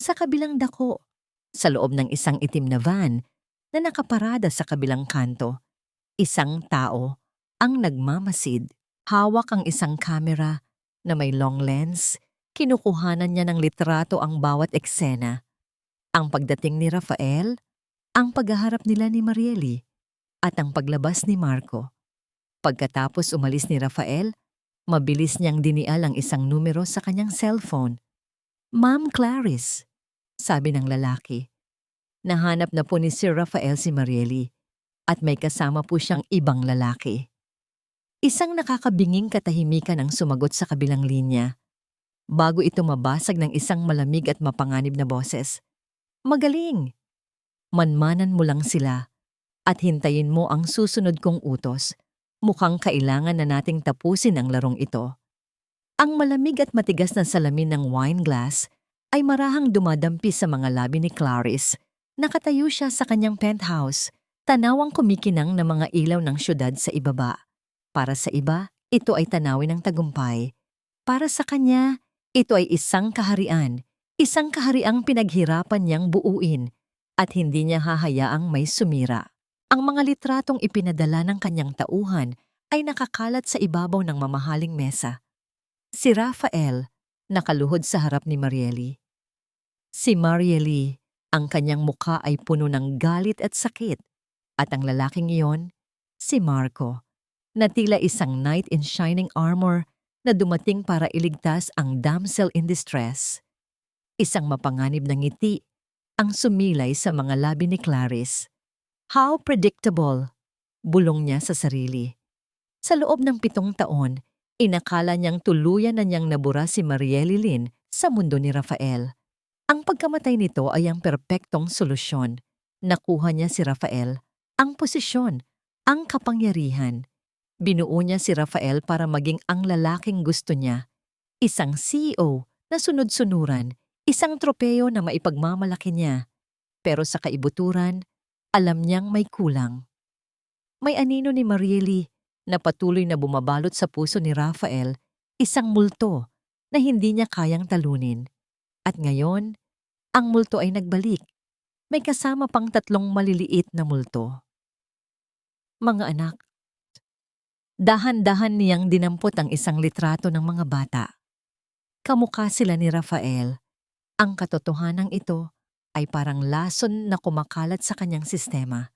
Sa kabilang dako, sa loob ng isang itim na van na nakaparada sa kabilang kanto, isang tao ang nagmamasid. Hawak ang isang kamera na may long lens, kinukuhanan niya ng litrato ang bawat eksena. Ang pagdating ni Rafael, ang paghaharap nila ni Mariely, at ang paglabas ni Marco. Pagkatapos umalis ni Rafael, mabilis niyang dinial ang isang numero sa kanyang cellphone. Ma'am Clarice, sabi ng lalaki. Nahanap na po ni Sir Rafael si Mariely at may kasama po siyang ibang lalaki. Isang nakakabinging katahimikan ang sumagot sa kabilang linya. Bago ito mabasag ng isang malamig at mapanganib na boses. Magaling! Manmanan mo lang sila at hintayin mo ang susunod kong utos. Mukhang kailangan na nating tapusin ang larong ito. Ang malamig at matigas na salamin ng wine glass ay marahang dumadampi sa mga labi ni Clarice. Nakatayo siya sa kanyang penthouse, tanawang kumikinang na mga ilaw ng syudad sa ibaba. Para sa iba, ito ay tanawin ng tagumpay. Para sa kanya, ito ay isang kahariang pinaghirapan niyang buuin at hindi niya hahayaang may sumira. Ang mga litratong ipinadala ng kanyang tauhan ay nakakalat sa ibabaw ng mamahaling mesa. Si Rafael, nakaluhod sa harap ni Mariely. Si Mariely, ang kanyang mukha ay puno ng galit at sakit. At ang lalaking iyon, si Marco, na tila isang knight in shining armor na dumating para iligtas ang damsel in distress. Isang mapanganib na ngiti ang sumilay sa mga labi ni Clarice. How predictable, bulong niya sa sarili. Sa loob ng 7 taon, inakala niyang tuluyan na niyang nabura si Marieli Lynn sa mundo ni Rafael. Ang pagkamatay nito ay ang perpektong solusyon. Nakuha niya si Rafael, ang posisyon, ang kapangyarihan. Binuo niya si Rafael para maging ang lalaking gusto niya. Isang CEO na sunod-sunuran, isang tropeo na maipagmamalaki niya. Pero sa kaibuturan, alam niyang may kulang. May anino ni Marieli na patuloy na bumabalot sa puso ni Rafael, isang multo na hindi niya kayang talunin. At ngayon, ang multo ay nagbalik. May kasama pang 3 maliliit na multo. Mga anak, dahan-dahan niyang dinampot ang isang litrato ng mga bata. Kamukha sila ni Rafael. Ang katotohanan ito ay parang lason na kumakalat sa kanyang sistema.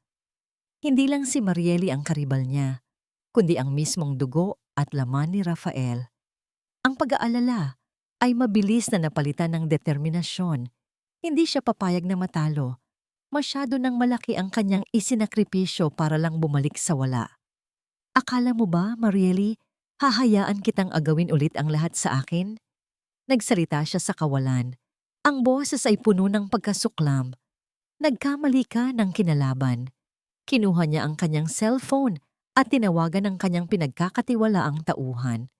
Hindi lang si Marieli ang karibal niya, kundi ang mismong dugo at laman ni Rafael. Ang pag-aalala ay mabilis na napalitan ng determinasyon. Hindi siya papayag na matalo. Masyado nang malaki ang kanyang isinakripisyo para lang bumalik sa wala. Akala mo ba, Marieli, hahayaan kitang agawin ulit ang lahat sa akin? Nagsalita siya sa kawalan. Ang boses ay puno ng pagkasuklam. Nagkamali ka ng kinalaban. Kinuha niya ang kanyang cellphone at tinawagan ang kanyang pinagkakatiwalaang tauhan.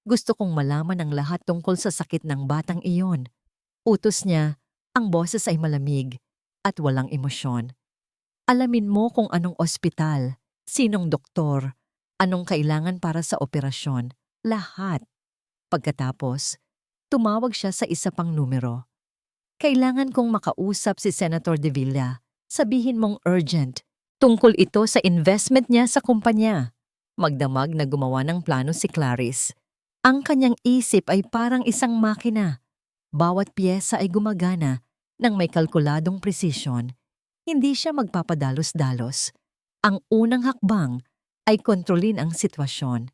Gusto kong malaman ang lahat tungkol sa sakit ng batang iyon. Utos niya, ang boses ay malamig at walang emosyon. Alamin mo kung anong ospital, sinong doktor, anong kailangan para sa operasyon, lahat. Pagkatapos, tumawag siya sa isa pang numero. Kailangan kong makausap si Senator De Villa. Sabihin mong urgent. Tungkol ito sa investment niya sa kumpanya. Magdamag na gumawa ng plano si Clarice. Ang kanyang isip ay parang isang makina. Bawat piyesa ay gumagana ng may kalkuladong presisyon. Hindi siya magpapadalos-dalos. Ang unang hakbang ay kontrolin ang sitwasyon.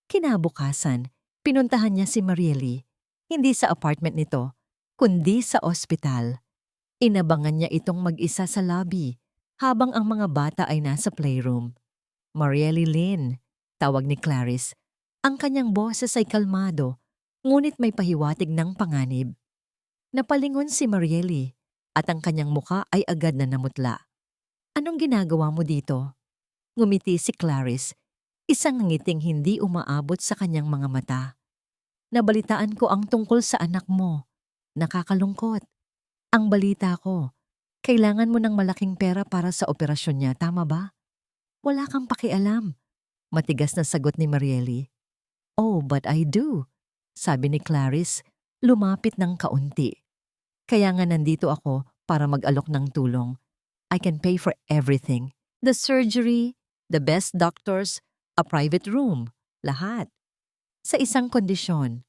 Kinabukasan, pinuntahan niya si Marieli, hindi sa apartment nito, kundi sa ospital. Inabangan niya itong mag-isa sa lobby habang ang mga bata ay nasa playroom. Marieli Lynn, tawag ni Clarice. Ang kanyang boses ay kalmado, ngunit may pahiwatig ng panganib. Napalingon si Marieli at ang kanyang muka ay agad na namutla. Anong ginagawa mo dito? Ngumiti si Clarice, isang ngiting hindi umaabot sa kanyang mga mata. Nabalitaan ko ang tungkol sa anak mo. Nakakalungkot. Ang balita ko, kailangan mo ng malaking pera para sa operasyon niya, tama ba? Wala kang pakialam. Matigas na sagot ni Marieli. Oh, but I do, sabi ni Clarice, lumapit ng kaunti. Kaya nga nandito ako para mag-alok ng tulong. I can pay for everything. The surgery, the best doctors, a private room, lahat. Sa isang kondisyon,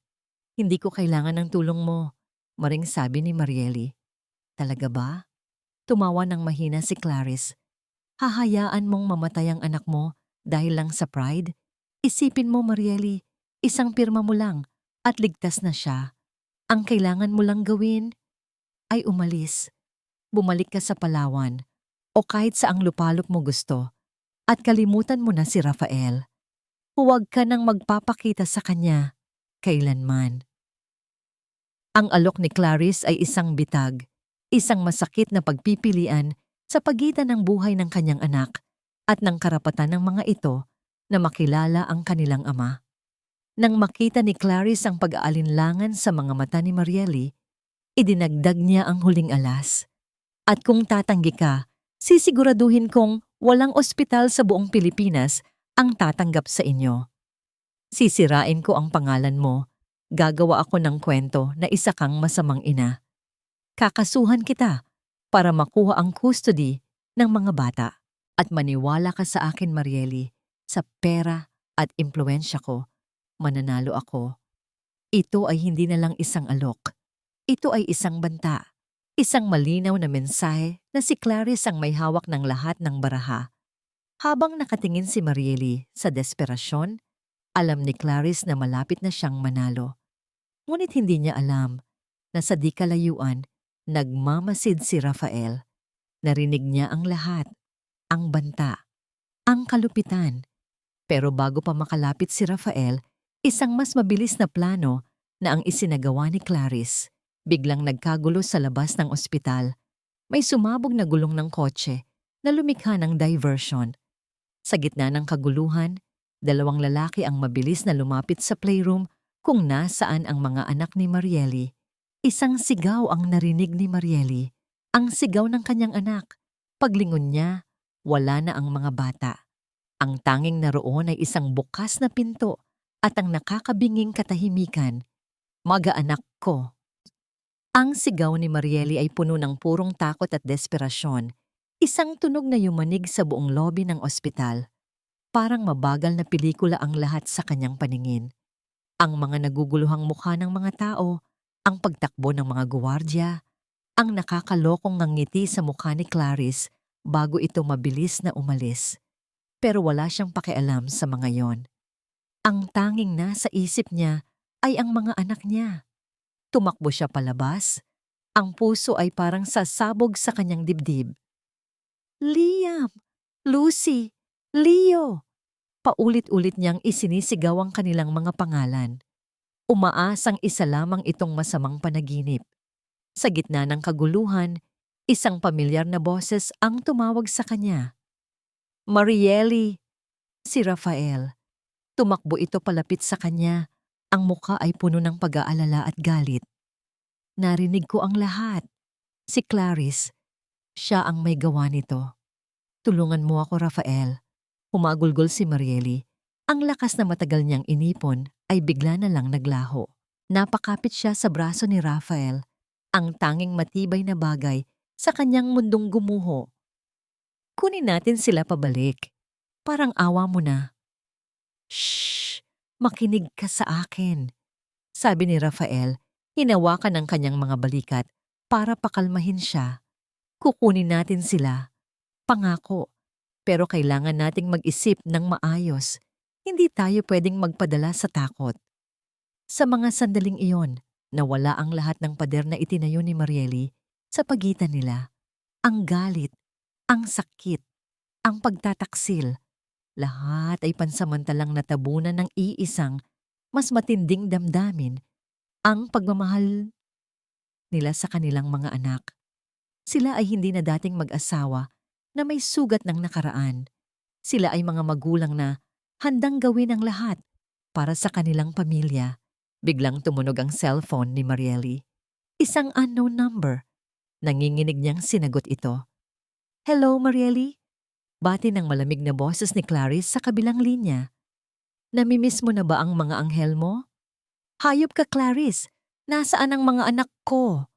hindi ko kailangan ng tulong mo, maring sabi ni Marieli. Talaga ba? Tumawa ng mahina si Clarice. Hahayaan mong mamatay ang anak mo dahil lang sa pride? Isipin mo, Marieli, isang pirma mo lang at ligtas na siya. Ang kailangan mo lang gawin ay umalis. Bumalik ka sa Palawan o kahit saang lupalop mo gusto at kalimutan mo na si Rafael. Huwag ka nang magpapakita sa kanya kailanman. Ang alok ni Clarice ay isang bitag, isang masakit na pagpipilian sa pagitan ng buhay ng kanyang anak at ng karapatan ng mga ito na makilala ang kanilang ama. Nang makita ni Clarice ang pag-aalinlangan sa mga mata ni Marieli, idinagdag niya ang huling alas. At kung tatanggi ka, sisiguraduhin kong walang ospital sa buong Pilipinas ang tatanggap sa inyo. Sisirain ko ang pangalan mo, gagawa ako ng kwento na isa kang masamang ina. Kakasuhan kita para makuha ang custody ng mga bata. At maniwala ka sa akin, Marieli, sa pera at impluensya ko, mananalo ako. Ito ay hindi na lang isang alok. Ito ay isang banta. Isang malinaw na mensahe na si Clarice ang may hawak ng lahat ng baraha. Habang nakatingin si Marieli sa desperasyon, alam ni Clarice na malapit na siyang manalo. Ngunit hindi niya alam na sa di kalayuan, nagmamasid si Rafael. Narinig niya ang lahat, ang banta, ang kalupitan. Pero bago pa makalapit si Rafael, isang mas mabilis na plano na ang isinagawa ni Clarice. Biglang nagkagulo sa labas ng ospital. May sumabog na gulong ng kotse na lumikha ng diversion. Sa gitna ng kaguluhan, dalawang lalaki ang mabilis na lumapit sa playroom kung nasaan ang mga anak ni Marieli. Isang sigaw ang narinig ni Marieli, ang sigaw ng kanyang anak. Paglingon niya, wala na ang mga bata. Ang tanging naroon ay isang bukas na pinto at ang nakakabinging katahimikan. Mga anak ko. Ang sigaw ni Marieli ay puno ng purong takot at desperasyon. Isang tunog na yumanig sa buong lobby ng ospital. Parang mabagal na pelikula ang lahat sa kanyang paningin. Ang mga naguguluhang mukha ng mga tao, ang pagtakbo ng mga guwardya, ang nakakalokong ngiti sa mukha ni Clarice bago ito mabilis na umalis. Pero wala siyang pakialam sa mga yon. Ang tanging nasa isip niya ay ang mga anak niya. Tumakbo siya palabas. Ang puso ay parang sasabog sa kanyang dibdib. Liam! Lucy! Leo! Paulit-ulit niyang isinisigaw ang kanilang mga pangalan. Umaasang isa lamang itong masamang panaginip. Sa gitna ng kaguluhan, isang pamilyar na boses ang tumawag sa kanya. Marieli! Si Rafael. Tumakbo ito palapit sa kanya. Ang mukha ay puno ng pag-aalala at galit. Narinig ko ang lahat. Si Clarice. Siya ang may gawa nito. Tulungan mo ako, Rafael. Humagulgol si Marieli. Ang lakas na matagal niyang inipon ay bigla na lang naglaho. Napakapit siya sa braso ni Rafael, ang tanging matibay na bagay sa kanyang mundong gumuho. Kunin natin sila pabalik. Parang awa mo na. Shh! Makinig ka sa akin. Sabi ni Rafael, hinawakan ang kanyang mga balikat para pakalmahin siya. Kukunin natin sila. Pangako. Pero kailangan nating mag-isip ng maayos. Hindi tayo pwedeng magpadala sa takot. Sa mga sandaling iyon, nawala ang lahat ng pader na itinayo ni Marieli sa pagitan nila. Ang galit, ang sakit, ang pagtataksil. Lahat ay pansamantalang natabunan ng iisang mas matinding damdamin, ang pagmamahal nila sa kanilang mga anak. Sila ay hindi na dating mag-asawa na may sugat ng nakaraan. Sila ay mga magulang na handang gawin ang lahat para sa kanilang pamilya. Biglang tumunog ang cellphone ni Marieli. Isang unknown number. Nanginginig niyang sinagot ito. Hello, Marieli? Bati ng malamig na boses ni Clarice sa kabilang linya. Namimiss mo na ba ang mga anghel mo? Hayop ka, Clarice. Nasaan ang mga anak ko?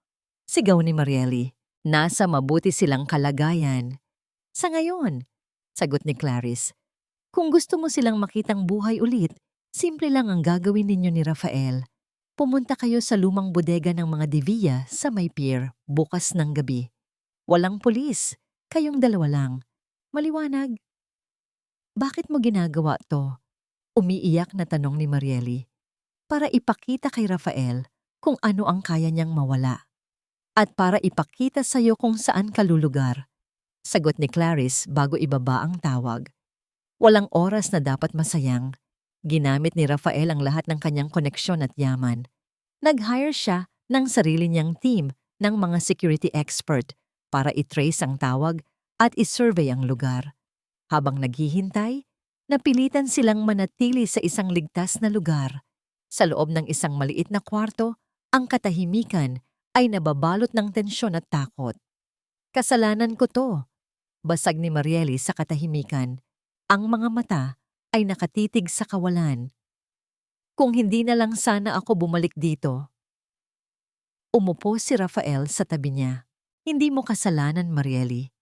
Sigaw ni Marieli. Nasa mabuti silang kalagayan. Sa ngayon, sagot ni Clarice. Kung gusto mo silang makitang buhay ulit, simple lang ang gagawin ninyo ni Rafael. Pumunta kayo sa lumang bodega ng mga Divia sa may pier bukas ng gabi. Walang pulis, kayong dalawa lang. Maliwanag. Bakit mo ginagawa to? Umiiyak na tanong ni Marieli. Para ipakita kay Rafael kung ano ang kaya niyang mawala. At para ipakita sa'yo kung saan ka lulugar. Sagot ni Clarice bago ibaba ang tawag. Walang oras na dapat masayang. Ginamit ni Rafael ang lahat ng kanyang koneksyon at yaman. Nag-hire siya ng sarili niyang team ng mga security expert para i-trace ang tawag at i-survey ang lugar. Habang naghihintay, napilitan silang manatili sa isang ligtas na lugar. Sa loob ng isang maliit na kwarto, ang katahimikan ay nababalot ng tensyon at takot. Kasalanan ko to, basag ni Marieli sa katahimikan. Ang mga mata ay nakatitig sa kawalan. Kung hindi na lang sana ako bumalik dito. Umupo si Rafael sa tabi niya. Hindi mo kasalanan, Marieli.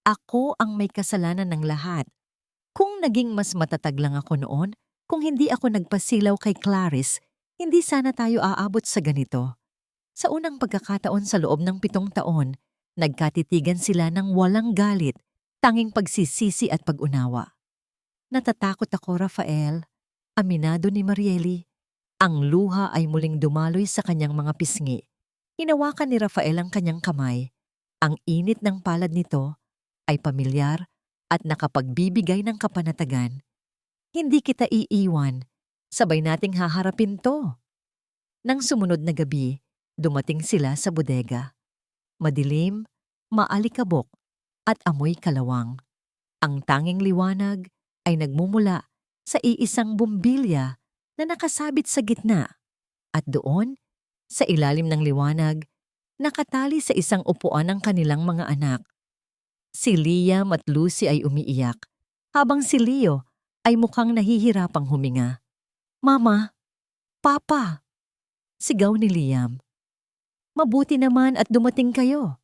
Ako ang may kasalanan ng lahat. Kung naging mas matatag lang ako noon, kung hindi ako nagpasilaw kay Clarice, hindi sana tayo aabot sa ganito. Sa unang pagkakataon sa loob ng 7 taon, nagkatitigan sila ng walang galit, tanging pagsisisi at pag-unawa. Natatakot ako, Rafael. Aminado ni Marieli. Ang luha ay muling dumaloy sa kanyang mga pisngi. Hinawakan ni Rafael ang kanyang kamay. Ang init ng palad nito ay pamilyar at nakapagbibigay ng kapanatagan. Hindi kita iiwan. Sabay nating haharapin to. Nang sumunod na gabi, dumating sila sa bodega. Madilim, maalikabok, at amoy kalawang. Ang tanging liwanag ay nagmumula sa iisang bumbilya na nakasabit sa gitna. At doon, sa ilalim ng liwanag, nakatali sa isang upuan ng kanilang mga anak. Si Liam at Lucy ay umiiyak, habang si Leo ay mukhang nahihirapang huminga. "Mama! Papa!" Sigaw ni Liam. "Mabuti naman at dumating kayo,"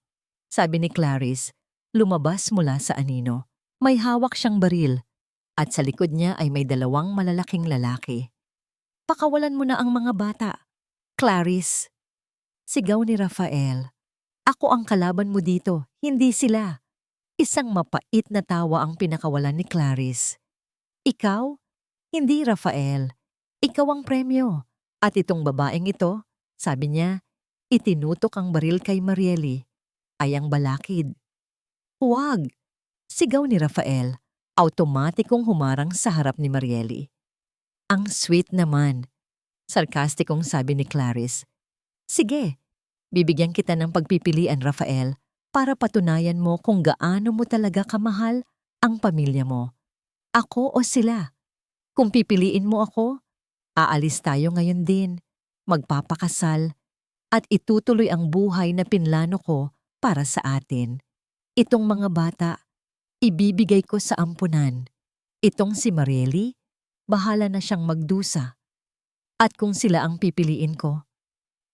sabi ni Clarice, lumabas mula sa anino. May hawak siyang baril at sa likod niya ay may dalawang malalaking lalaki. "Pakawalan mo na ang mga bata, Clarice," sigaw ni Rafael. "Ako ang kalaban mo dito, hindi sila." Isang mapait na tawa ang pinakawalan ni Clarice. "Ikaw? Hindi, Rafael. Ikaw ang premyo. At itong babaeng ito," sabi niya, itinutok ang baril kay Marieli, "ay ang balakid." "Huwag!" sigaw ni Rafael, automatikong humarang sa harap ni Marieli. "Ang sweet naman," sarkastikong sabi ni Clarice. "Sige, bibigyan kita ng pagpipilian, Rafael, para patunayan mo kung gaano mo talaga kamahal ang pamilya mo. Ako o sila? Kung pipiliin mo ako, aalis tayo ngayon din, magpapakasal, at itutuloy ang buhay na pinlano ko para sa atin. Itong mga bata, ibibigay ko sa ampunan. Itong si Marieli, bahala na siyang magdusa. At kung sila ang pipiliin ko?"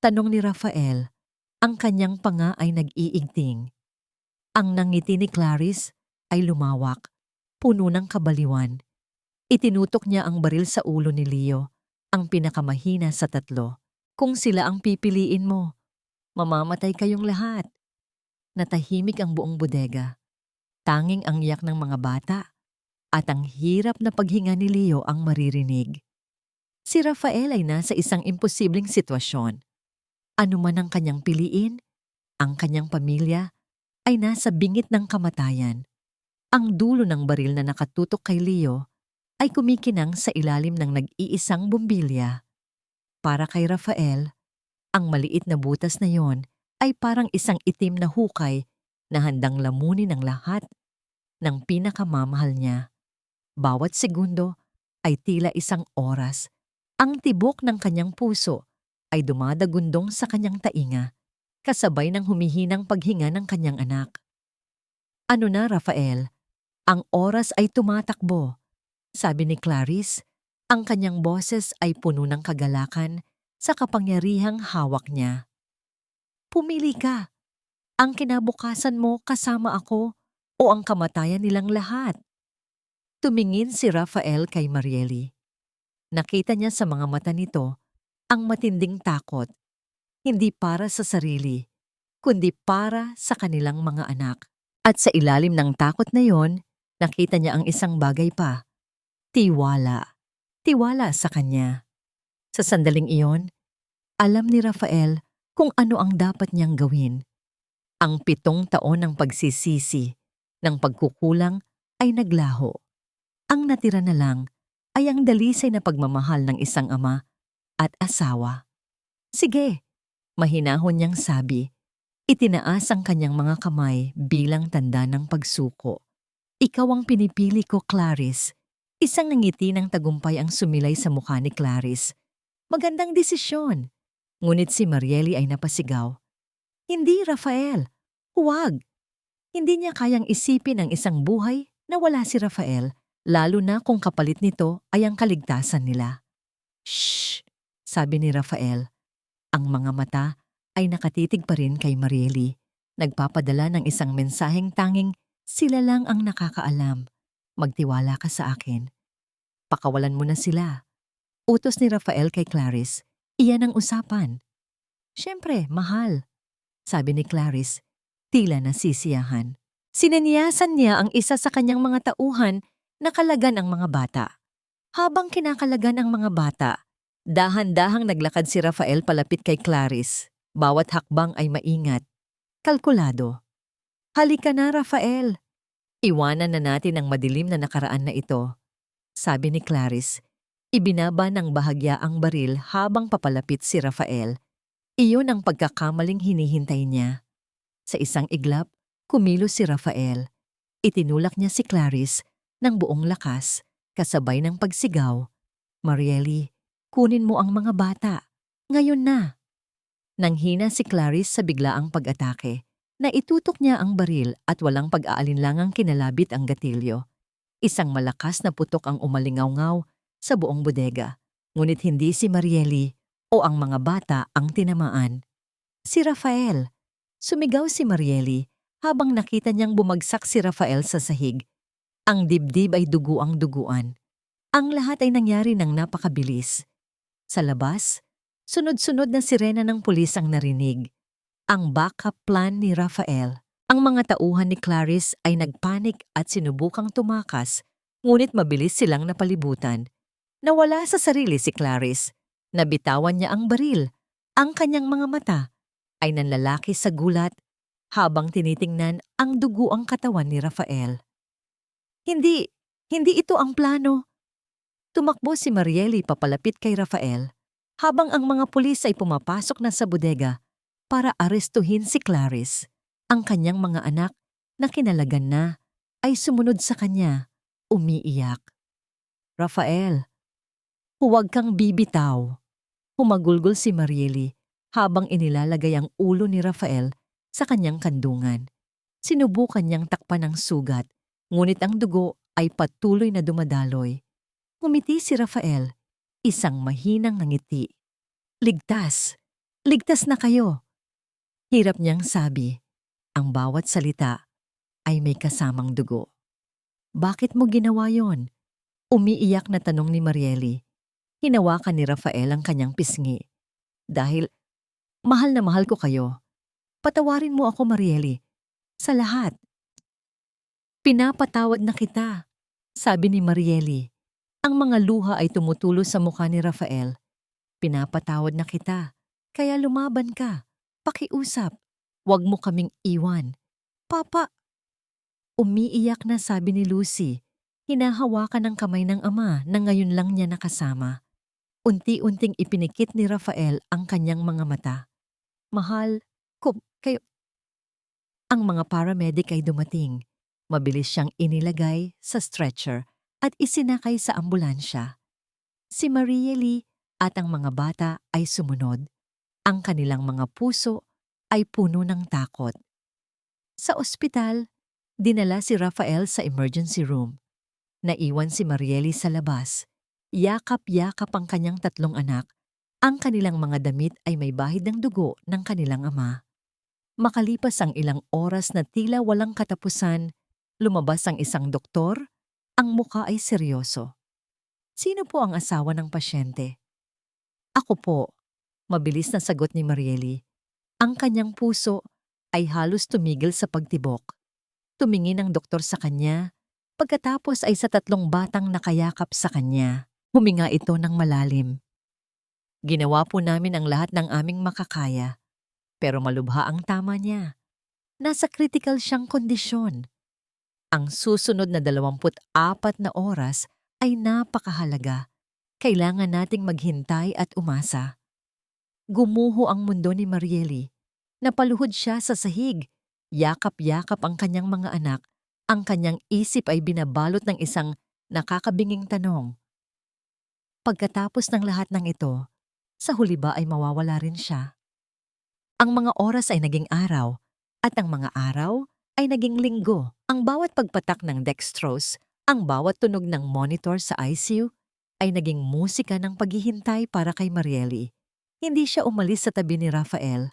Tanong ni Rafael. Ang kanyang panga ay nag-iigting. Ang nangiti ni Clarice ay lumawak, puno ng kabaliwan. Itinutok niya ang baril sa ulo ni Leo, ang pinakamahina sa tatlo. "Kung sila ang pipiliin mo, mamamatay kayong lahat." Natahimik ang buong bodega. Tanging ang iyak ng mga bata at ang hirap na paghinga ni Leo ang maririnig. Si Rafael ay nasa isang imposibleng sitwasyon. Ano man ang kanyang piliin, ang kanyang pamilya ay nasa bingit ng kamatayan. Ang dulo ng baril na nakatutok kay Leo ay kumikinang sa ilalim ng nag-iisang bumbilya. Para kay Rafael, ang maliit na butas na yon ay parang isang itim na hukay na handang lamunin ang lahat ng pinakamamahal niya. Bawat segundo ay tila isang oras. Ang tibok ng kanyang puso ay dumadagundong sa kanyang tainga, kasabay ng humihinang paghinga ng kanyang anak. "Ano na, Rafael? Ang oras ay tumatakbo," sabi ni Clarice. Ang kanyang boses ay puno ng kagalakan sa kapangyarihang hawak niya. "Pumili ka. Ang kinabukasan mo kasama ako o ang kamatayan nilang lahat." Tumingin si Rafael kay Marieli. Nakita niya sa mga mata nito ang matinding takot, hindi para sa sarili, kundi para sa kanilang mga anak. At sa ilalim ng takot na yon, nakita niya ang isang bagay pa. Tiwala. Tiwala sa kanya. Sa sandaling iyon, alam ni Rafael kung ano ang dapat niyang gawin. Ang 7 taon ng pagsisisi, ng pagkukulang ay naglaho. Ang natira na lang ay ang dalisay na pagmamahal ng isang ama at asawa. "Sige," mahinahon niyang sabi. Itinaas ang kanyang mga kamay bilang tanda ng pagsuko. "Ikaw ang pinipili ko, Clarice." Isang ngiti ng tagumpay ang sumilay sa mukha ni Clarice. "Magandang desisyon." Ngunit si Marieli ay napasigaw. "Hindi, Rafael. Huwag." Hindi niya kayang isipin ang isang buhay na wala si Rafael, lalo na kung kapalit nito ay ang kaligtasan nila. "Shh!" sabi ni Rafael. Ang mga mata ay nakatitig pa rin kay Marieli, nagpapadala ng isang mensaheng tanging sila lang ang nakakaalam. "Magtiwala ka sa akin. Pakawalan mo na sila." Utos ni Rafael kay Clarice. "Iyan ang usapan." "Siyempre, mahal," sabi ni Clarice, tila nasisiyahan. Sinaniyasan niya ang isa sa kanyang mga tauhan na kalagan ang mga bata. Habang kinakalagan ang mga bata, dahan-dahang naglakad si Rafael palapit kay Clarice. Bawat hakbang ay maingat, kalkulado. "Halika na, Rafael. Iwanan na natin ang madilim na nakaraan na ito, sabi ni Clarice. Ibinaba ng bahagya ang baril habang papalapit si Rafael. Iyon ang pagkakamaling hinihintay niya. Sa isang iglap, kumilos si Rafael. Itinulak niya si Clarice ng buong lakas, kasabay ng pagsigaw, "Mariely, kunin mo ang mga bata. Ngayon na!" Nanghina si Clarice sa biglaang pag-atake. Naitutok niya ang baril at walang pag-aalinlangang kinalabit ang gatilyo. Isang malakas na putok ang umalingaw-ngaw sa buong bodega. Ngunit hindi si Mariely o ang mga bata ang tinamaan. Si Rafael. Sumigaw si Mariely habang nakita niyang bumagsak si Rafael sa sahig. Ang dibdib ay duguang-duguan. Ang lahat ay nangyari ng napakabilis. Sa labas, sunod-sunod na sirena ng pulis ang narinig. Ang backup plan ni Rafael. Ang mga tauhan ni Clarice ay nagpanik at sinubukang tumakas, ngunit mabilis silang napalibutan. Nawala sa sarili si Clarice. Nabitawan niya ang baril. Ang kanyang mga mata ay nanlalaki sa gulat habang tinitingnan ang duguang katawan ni Rafael. Hindi ito ang plano. Tumakbo si Mariely papalapit kay Rafael habang ang mga pulis ay pumapasok na sa bodega para arestuhin si Clarice. Ang kanyang mga anak na kinalagan na ay sumunod sa kanya, umiiyak. "Rafael, huwag kang bibitaw." Humagulgol si Mariely habang inilalagay ang ulo ni Rafael sa kanyang kandungan. Sinubukan niyang takpan ang sugat, ngunit ang dugo ay patuloy na dumadaloy. Ngumiti si Rafael, isang mahinang ngiti. "Ligtas! Ligtas na kayo!" Hirap niyang sabi. Ang bawat salita ay may kasamang dugo. "Bakit mo ginawa yon?" Umiiyak na tanong ni Mariely. Hinawakan ni Rafael ang kanyang pisngi. "Dahil mahal na mahal ko kayo. Patawarin mo ako, Mariely. Sa lahat." "Pinapatawad na kita," sabi ni Mariely. Ang mga luha ay tumutulo sa mukha ni Rafael. "Pinapatawad na kita. Kaya lumaban ka. Pakiusap. Huwag mo kaming iwan." "Papa." Umiiyak na sabi ni Lucy. Hinahawakan ang kamay ng ama na ngayon lang niya nakasama. Unti-unting ipinikit ni Rafael ang kanyang mga mata. "Mahal ko kayo." Ang mga paramedic ay dumating. Mabilis siyang inilagay sa stretcher at isinakay sa ambulansya. Si Mariely at ang mga bata ay sumunod. Ang kanilang mga puso ay puno ng takot. Sa ospital, dinala si Rafael sa emergency room. Naiwan si Mariely sa labas. Yakap-yakap ang kanyang 3 anak. Ang kanilang mga damit ay may bahid ng dugo ng kanilang ama. Makalipas ang ilang oras na tila walang katapusan, lumabas ang isang doktor. Ang mukha ay seryoso. "Sino po ang asawa ng pasyente?" "Ako po," mabilis na sagot ni Mariely. Ang kanyang puso ay halos tumigil sa pagtibok. Tumingin ang doktor sa kanya, pagkatapos ay sa 3 batang nakayakap sa kanya. Huminga ito ng malalim. "Ginawa po namin ang lahat ng aming makakaya, pero malubha ang tama niya. Nasa critical siyang kondisyon. Ang susunod na 24 na oras ay napakahalaga. Kailangan nating maghintay at umasa." Gumuho ang mundo ni Mariely. Napaluhod siya sa sahig. Yakap-yakap ang kanyang mga anak. Ang kanyang isip ay binabalot ng isang nakakabinging tanong. Pagkatapos ng lahat ng ito, sa huli ba ay mawawala rin siya? Ang mga oras ay naging araw, at ang mga araw ay naging linggo. Ang bawat pagpatak ng dextrose, ang bawat tunog ng monitor sa ICU, ay naging musika ng paghihintay para kay Mariely. Hindi siya umalis sa tabi ni Rafael.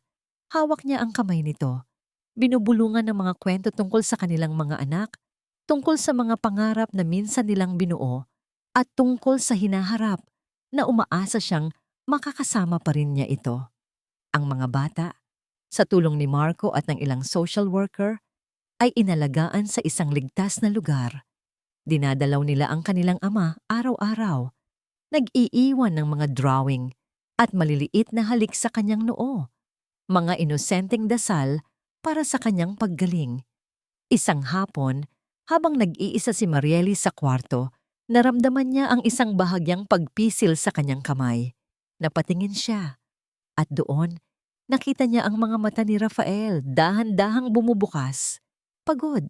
Hawak niya ang kamay nito. Binubulungan ng mga kwento tungkol sa kanilang mga anak, tungkol sa mga pangarap na minsan nilang binuo, at tungkol sa hinaharap na umaasa siyang makakasama pa rin niya ito. Ang mga bata, sa tulong ni Marco at ng ilang social worker, ay inalagaan sa isang ligtas na lugar. Dinadalaw nila ang kanilang ama araw-araw. Nag-iiwan ng mga drawing at maliliit na halik sa kanyang noo. Mga inosenteng dasal para sa kanyang paggaling. Isang hapon, Habang nag-iisa si Marieli sa kwarto, naramdaman niya ang isang bahagyang pagpisil sa kanyang kamay. Napatingin siya at doon, nakita niya ang mga mata ni Rafael dahan-dahang bumubukas. Pagod,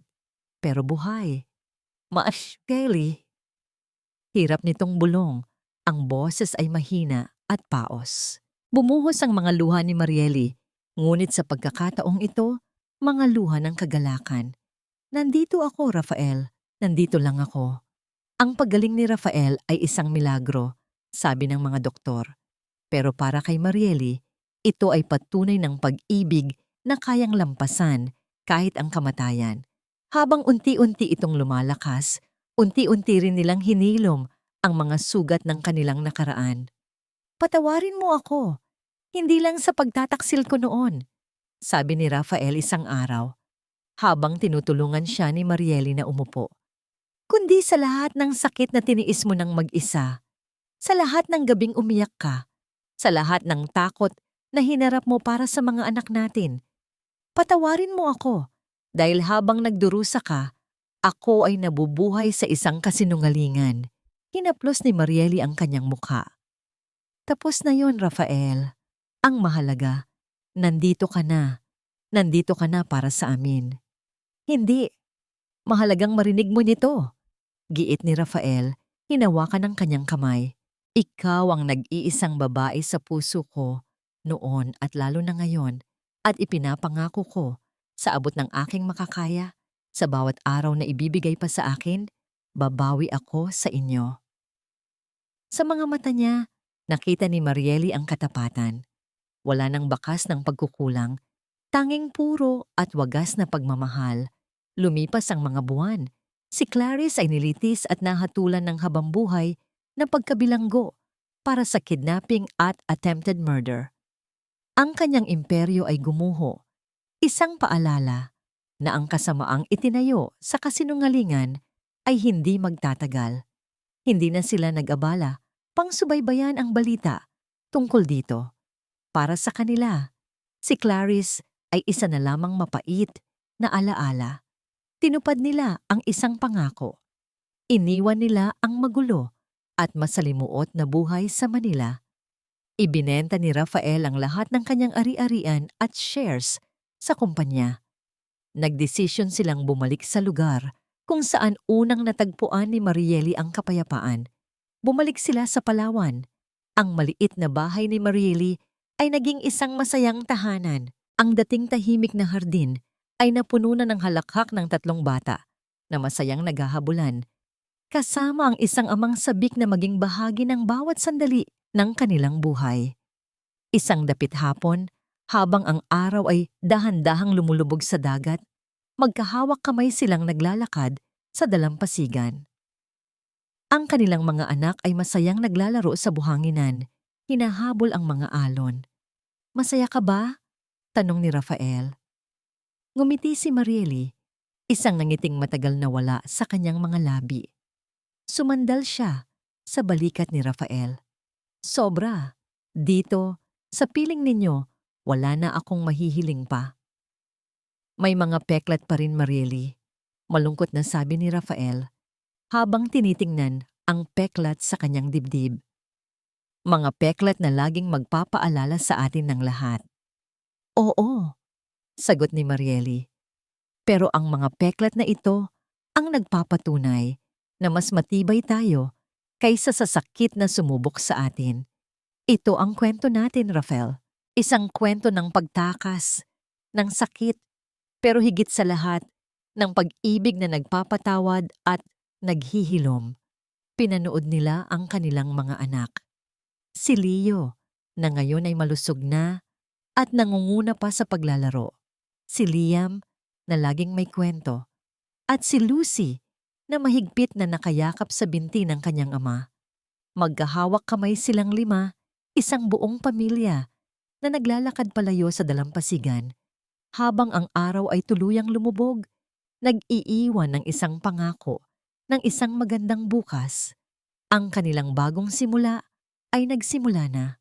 pero buhay. Kelly. Hirap nitong bulong. Ang boses ay mahina at paos. Bumuhos ang mga luha ni Marieli, ngunit sa pagkakataong ito, mga luha ng kagalakan. Nandito ako, Rafael. Nandito lang ako. Ang paggaling ni Rafael ay isang milagro, sabi ng mga doktor. Pero para kay Marieli, ito ay patunay ng pag-ibig na kayang lampasan kahit ang kamatayan. Habang unti-unti itong lumalakas, unti-unti rin nilang hinilom ang mga sugat ng kanilang nakaraan. Patawarin mo ako, hindi lang sa pagtataksil ko noon, sabi ni Rafael isang araw, habang tinutulungan siya ni Marieli na umupo. Kundi sa lahat ng sakit na tiniis mo ng mag-isa, sa lahat ng gabing umiyak ka, sa lahat ng takot na hinarap mo para sa mga anak natin. Patawarin mo ako dahil habang nagdurusa ka, ako ay nabubuhay sa isang kasinungalingan. Hinaplos ni Marieli ang kanyang mukha. Tapos na yon, Rafael. Ang mahalaga, nandito ka na. Nandito ka na para sa amin. Hindi. Mahalagang marinig mo nito. Giit ni Rafael, hinawakan ang kanyang kamay. Ikaw ang nag-iisang babae sa puso ko noon at lalo na ngayon at ipinapangako ko sa abot ng aking makakaya sa bawat araw na ibibigay pa sa akin, babawi ako sa inyo. Sa mga mata niya, nakita ni Marieli ang katapatan. Wala nang bakas ng pagkukulang, tanging puro at wagas na pagmamahal. Lumipas ang mga buwan. Si Clarice ay nilitis at nahatulan ng habambuhay na pagkabilanggo para sa kidnapping at attempted murder. Ang kanyang imperyo ay gumuho, isang paalala na ang kasamaang itinayo sa kasinungalingan ay hindi magtatagal. Hindi na sila nag-abala pang subaybayan ang balita tungkol dito. Para sa kanila, si Clarice ay isa na lamang mapait na alaala. Tinupad nila ang isang pangako. Iniwan nila ang magulo at masalimuot na buhay sa Manila. Ibinenta ni Rafael ang lahat ng kanyang ari-arian at shares sa kumpanya. Nagdesisyon silang bumalik sa lugar kung saan unang natagpuan ni Marieli ang kapayapaan. Bumalik sila sa Palawan. Ang maliit na bahay ni Marieli ay naging isang masayang tahanan. Ang dating tahimik na hardin ay napuno na ng halakhak ng 3 bata na masayang naghahabulan, kasama ang isang amang sabik na maging bahagi ng bawat sandali ng kanilang buhay. Isang dapit hapon, habang ang araw ay dahan-dahang lumulubog sa dagat, magkahawak kamay silang naglalakad sa dalampasigan. Ang kanilang mga anak ay masayang naglalaro sa buhanginan, hinahabol ang mga alon. Masaya ka ba? Tanong ni Rafael. Ngumiti si Marieli, isang nangiting matagal na wala sa kanyang mga labi. Sumandal siya sa balikat ni Rafael. Sobra. Dito, sa piling ninyo, wala na akong mahihiling pa. May mga peklat pa rin, Marieli. Malungkot na sabi ni Rafael, habang tinitingnan ang peklat sa kanyang dibdib. Mga peklat na laging magpapaalala sa atin ng lahat. Oo, sagot ni Marieli. Pero ang mga peklat na ito ang nagpapatunay na mas matibay tayo kaysa sa sakit na sumubok sa atin. Ito ang kwento natin, Rafael. Isang kwento ng pagtakas, ng sakit, pero higit sa lahat, ng pag-ibig na nagpapatawad at naghihilom. Pinanood nila ang kanilang mga anak. Si Leo, na ngayon ay malusog na at nangunguna pa sa paglalaro. Si Liam, na laging may kwento. At si Lucy, na mahigpit na nakayakap sa binti ng kanyang ama. Magkahawak kamay silang 5, isang buong pamilya, na naglalakad palayo sa dalampasigan. Habang ang araw ay tuluyang lumubog, nag-iiwan ng isang pangako, ng isang magandang bukas. Ang kanilang bagong simula ay nagsimula na.